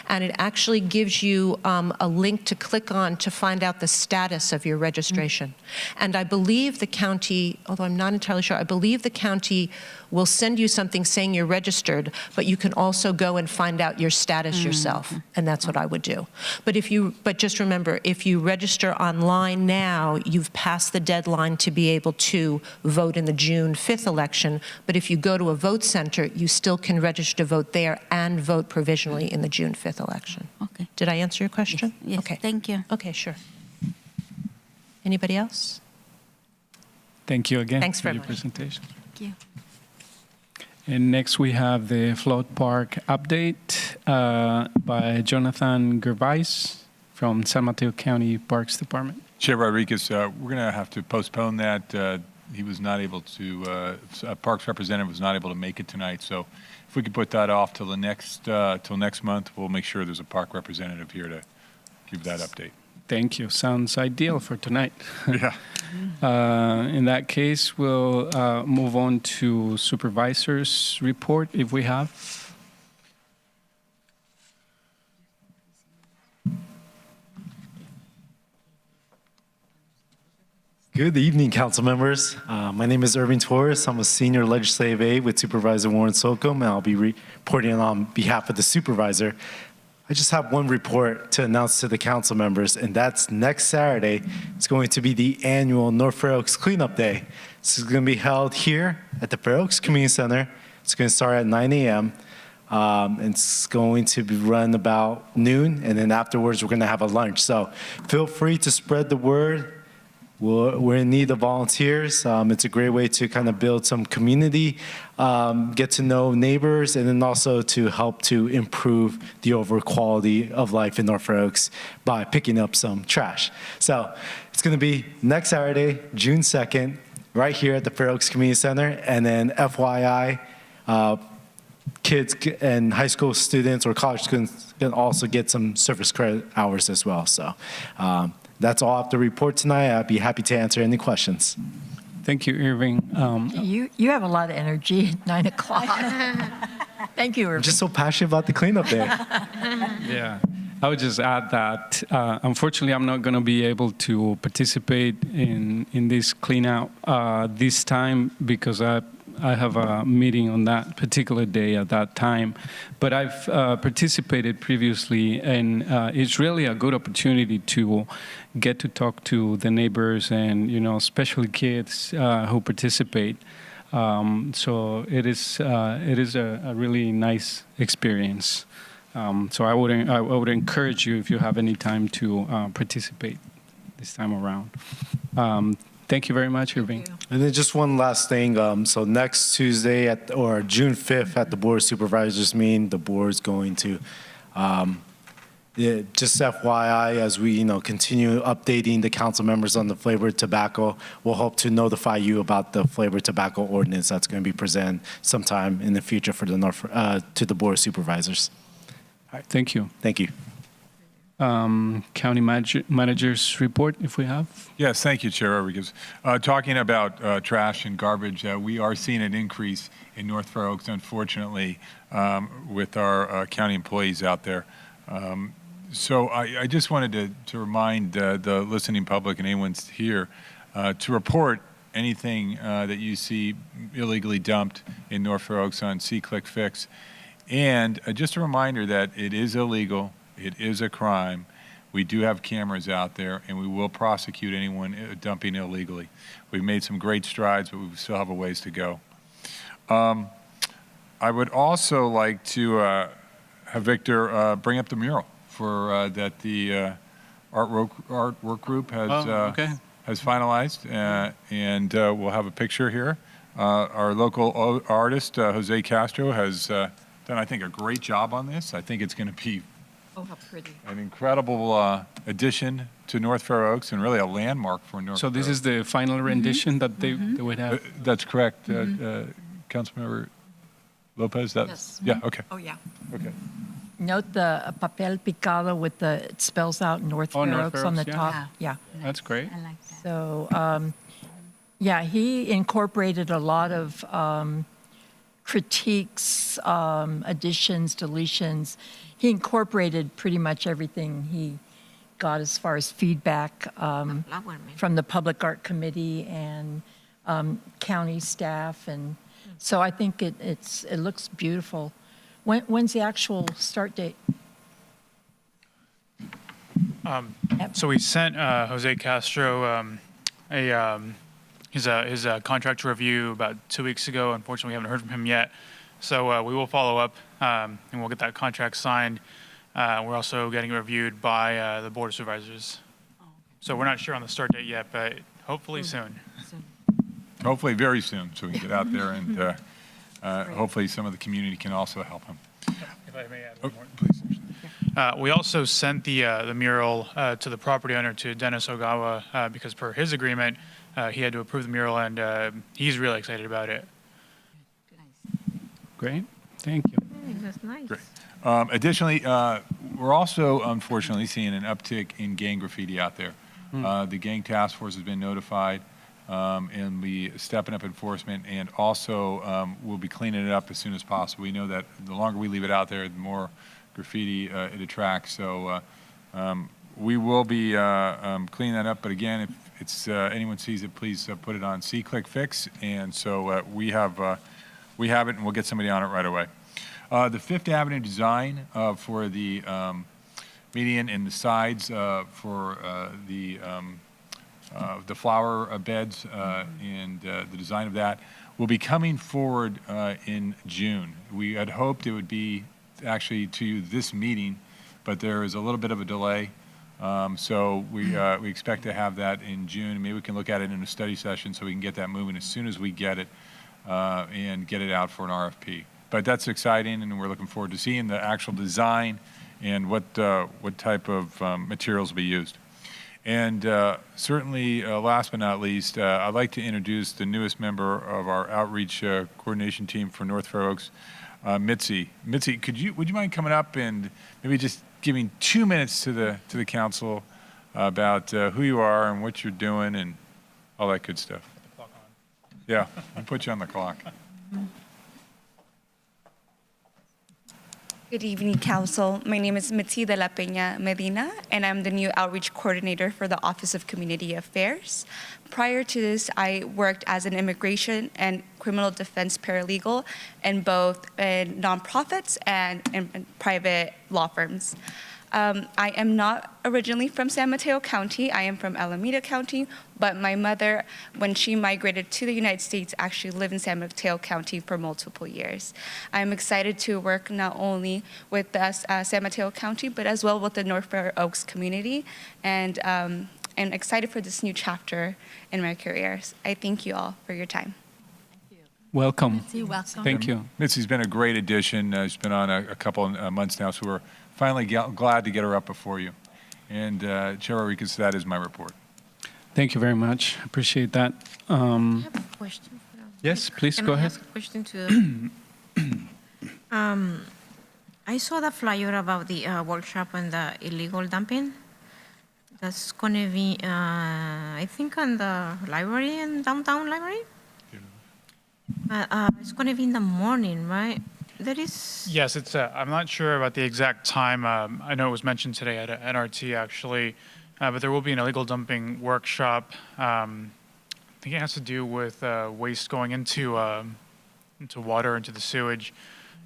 and it actually gives you a link to click on to find out the status of your registration. And I believe the county, although I'm not entirely sure, I believe the county will send you something saying you're registered, but you can also go and find out your status yourself, and that's what I would do. But just remember, if you register online now, you've passed the deadline to be able to vote in the June 5th election, but if you go to a vote center, you still can register to vote there and vote provisionally in the June 5th election. Okay. Did I answer your question? Yes, okay. Thank you. Okay, sure. Anybody else? Thank you again Thanks for very your much. presentation. Thank you. And next we have the Float Park update by Jonathan Gervais from San Mateo County Parks Department. Chair Rodriguez, we're going to have to postpone that he was not able to, Parks representative was not able to make it tonight. So if we could put that off till next month, we'll make sure there's a park representative here to give that update. Thank you. Sounds ideal for tonight. Yeah. In that case, we'll move on to supervisor's report if we have. Good evening, council members. My name is Irving Torres. I'm a senior legislative aide with Supervisor Warren Slocum, and I'll be reporting on behalf of the supervisor. I just have one report to announce to the council members, and that's next Saturday. It's going to be the annual North Fair Oaks Cleanup Day. This is going to be held here at the Fair Oaks Community Center. It's going to start at 9 a.m. It's going to be run about noon, and then afterwards we're going to have a lunch. So feel free to spread the word. We're in need of volunteers. It's a great way to kind of build some community, get to know neighbors, and then also to help to improve the overall quality of life in North Fair Oaks by picking up some trash. So it's going to be next Saturday, June 2nd, right here at the Fair Oaks Community Center. And then FYI, kids and high school students or college students can also get some service credit hours as well. So that's all I have to report tonight. I'd be happy to answer any questions. Thank you, Irving. You have a lot of energy at 9 o'clock. Thank you, Irving. I'm just so passionate about the cleanup day. Yeah, I would just add that unfortunately I'm not going to be able to participate in this cleanout this time because I have a meeting on that particular day at that time. But I've participated previously, and it's really a good opportunity to get to talk to the neighbors and, especially kids who participate. So it is a really nice experience. So I would encourage you, if you have any time, to participate this time around. Thank you very much, Irving. And then just one last thing. So next Tuesday or June 5th at the Board of Supervisors meeting, the board is going to, just FYI, as we continue updating the council members on the flavored tobacco, we'll hope to notify you about the flavored tobacco ordinance that's going to be presented sometime in the future for the to the Board of Supervisors. All right, thank you. Thank you. County manager's report, if we have. Yes, thank you, Chair Rodriguez. Talking about trash and garbage, we are seeing an increase in North Fair Oaks, unfortunately, with our county employees out there. So I just wanted to remind the listening public and anyone here to report anything that you see illegally dumped in North Fair Oaks on SeeClickFix. And just a reminder that it is illegal. It is a crime. We do have cameras out there, and we will prosecute anyone dumping illegally. We've made some great strides, but we still have a ways to go. I would also like to have Victor bring up the mural for that the artwork group has finalized, and we'll have a picture here. Our local artist, Jose Castro, has done, I think, a great job on this. I think it's going to be how pretty. An incredible addition to North Fair Oaks and really a landmark for North Fair Oaks. So this is the final rendition that they would have? That's correct. Councilmember Lopez? Yes. Yeah, okay. Oh, yeah. Okay. Note the papel picado with it spells out North Fair Oaks on the top. Yeah. That's great. I like that. So, yeah, he incorporated a lot of critiques, additions, deletions. He incorporated pretty much everything he got as far as feedback from the Public Art Committee and county staff. And so I think it looks beautiful. When's the actual start date? So we sent Jose Castro his contract review about 2 weeks ago. Unfortunately, we haven't heard from him yet. So we will follow up and we'll get that contract signed. We're also getting it reviewed by the Board of Supervisors. So we're not sure on the start date yet, but hopefully soon. Hopefully very soon, so we can get out there and hopefully some of the community can also help him. If I may add one more. Please. We also sent the mural to the property owner, to Dennis Ogawa, because per his agreement, he had to approve the mural, and he's really excited about it. Great. Thank you. That's nice. Great. Additionally, we're also unfortunately seeing an uptick in gang graffiti out there. The gang task force has been notified, and we stepping up enforcement, and also we'll be cleaning it up as soon as possible. We know that the longer we leave it out there, the more graffiti it attracts. So we will be cleaning that up. But again, if it's anyone sees it, please put it on See-Click-Fix. And so we have it, and we'll get somebody on it right away. The Fifth Avenue design for the median and the sides for the flower beds and the design of that will be coming forward in June. We had hoped it would be actually to this meeting, but there is a little bit of a delay. So we expect to have that in June. Maybe we can look at it in a study session so we can get that moving as soon as we get it and get it out for an RFP. But that's exciting, and we're looking forward to seeing the actual design and what type of materials will be used. And certainly, last but not least, I'd like to introduce the newest member of our outreach coordination team for North Fair Oaks, Mitzi. Mitzi, would you mind coming up and maybe just giving 2 minutes to the council about who you are and what you're doing and all that good stuff? Yeah, I'll put you on the clock. Good evening, Council. My name is Mitzi de la Peña Medina, and I'm the new Outreach Coordinator for the Office of Community Affairs. Prior to this, I worked as an immigration and criminal defense paralegal in both nonprofits and in private law firms. I am not originally from San Mateo County. I am from Alameda County, but my mother, when she migrated to the United States, actually lived in San Mateo County for multiple years. I'm excited to work not only with the San Mateo County, but as well with the North Fair Oaks community, and excited for this new chapter in my career. I thank you all for your time. Welcome. Mitzi, welcome. Thank you. Mitzi's been a great addition. She's been on a couple of months now, so we're finally glad to get her up before you. And Chair Rodriguez, that is my report. Thank you very much. Appreciate that. I have a question. Yes, please Can go I ahead. ask a question to I saw the flyer about the workshop on the illegal dumping. That's going to be, I think, on the library in downtown library. It's going to be in the morning, right? That is. Yes, it's. I'm not sure about the exact time. I know it was mentioned today at NRT actually, but there will be an illegal dumping workshop. I think it has to do with waste going into water, into the sewage.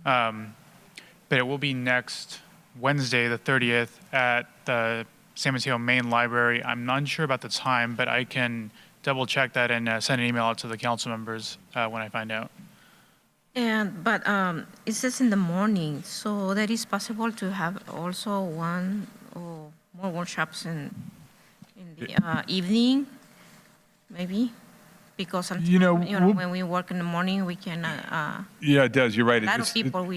But it will be next Wednesday, the 30th, at the San Mateo Main Library. I'm not sure about the time, but I can double check that and send an email out to the council members when I find out. But it says in the morning, so that is possible to have also one or more workshops in the evening, maybe, because sometimes, when we work in the morning, we can. Yeah, it does. You're right. A lot of people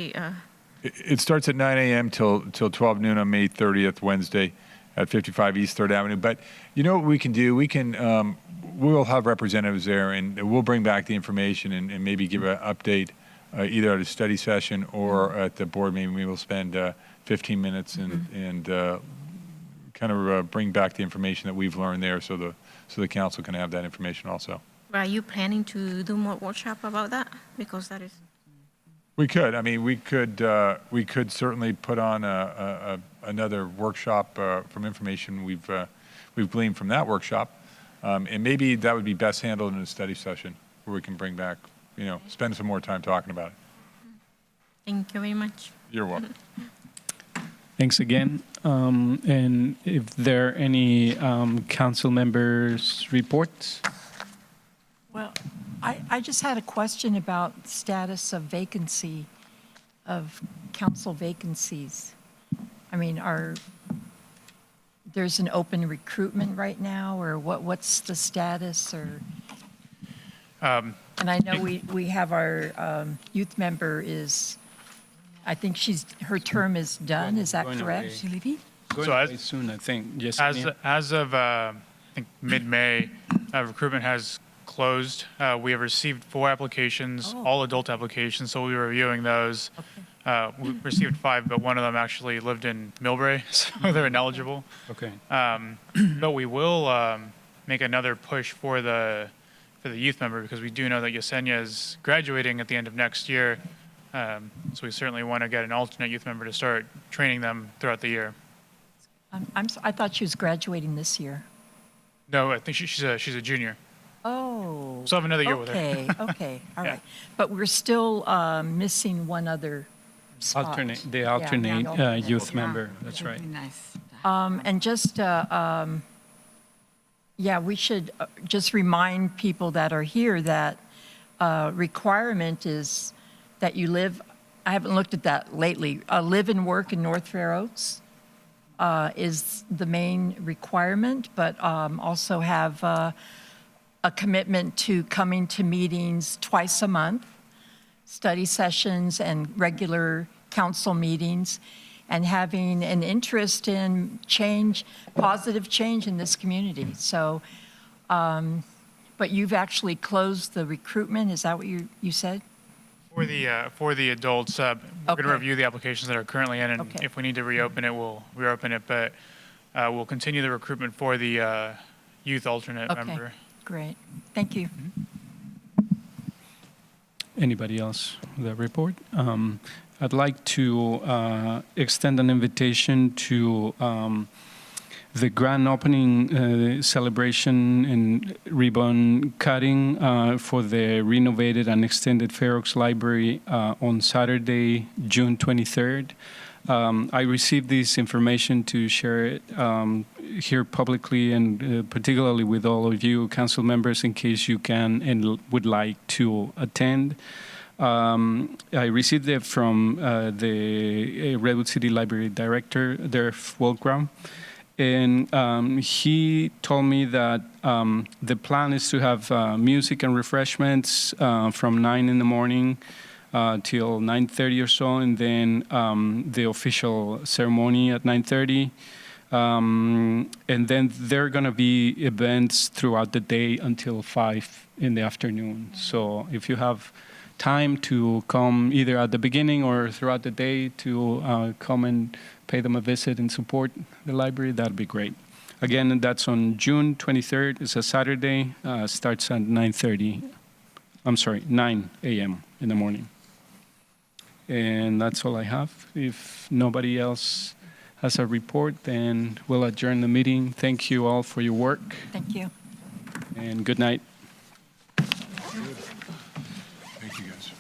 It starts at 9 a.m. till 12 noon on May 30th, Wednesday, at 55 East 3rd Avenue. But you know what we can do? We'll have representatives there, and we'll bring back the information and maybe give an update either at a study session or at the board meeting. We will spend 15 minutes and kind of bring back the information that we've learned there, so the council can have that information also. Are you planning to do more workshop about that? Because that is. We could. I mean, we could certainly put on another workshop from information we've gleaned from that workshop, and maybe that would be best handled in a study session where we can bring back, spend some more time talking about it. Thank you very much. You're welcome. Thanks again. And if there are any council members' reports? Well, I just had a question about status of vacancy, of council vacancies. I mean, there's an open recruitment right now, or what's the status, or? And I know we have our youth member is, I think her term is done, is that correct? She leaving? Going So away soon, I think. Yes. As of I think mid-May, recruitment has closed. We have received 4 applications, Oh. all adult applications, so we'll be reviewing those. We received 5, but one of them actually lived in Millbrae, so they're ineligible. Okay. But we will make another push for the youth member because we do know that Yesenia is graduating at the end of next year. So we certainly want to get an alternate youth member to start training them throughout the year. I thought she was graduating this year. No, I think she's a junior. Oh. So I have another year with her. Okay, okay, all Yeah. right. But we're still missing one other spot. Alternate, the Yeah, alternate alternate. youth member, that's That would right. be nice. And just, yeah, we should just remind people that are here that requirement is that you live, I haven't looked at that lately, live and work in North Fair Oaks is the main requirement, but also have a commitment to coming to meetings twice a month, study sessions and regular council meetings, and having an interest in change, positive change in this community. So, but you've actually closed the recruitment, is that what you said? For the adults, we're going Okay. to review the applications that are currently in, and Okay. if we need to reopen it, we'll reopen it. But we'll continue the recruitment for the youth alternate Okay, member. great. Thank you. Anybody else with a report? I'd like to extend an invitation to the grand opening celebration and ribbon cutting for the renovated and extended Fair Oaks Library on Saturday, June 23rd. I received this information to share it here publicly and particularly with all of you council members in case you can and would like to attend. I received it from the Redwood City Library Director, Derf Wolgram, and he told me that the plan is to have music and refreshments from 9 in the morning till 9:30 or so, and then the official ceremony at 9:30. And then there are going to be events throughout the day until 5 in the afternoon. So if you have time to come either at the beginning or throughout the day to come and pay them a visit and support the library, that'd be great. Again, that's on June 23rd. It's a Saturday. Starts at 9:30. I'm sorry, 9 a.m. in the morning. And that's all I have. If nobody else has a report, then we'll adjourn the meeting. Thank you all for your work, Thank you. and good night. Thank you, guys.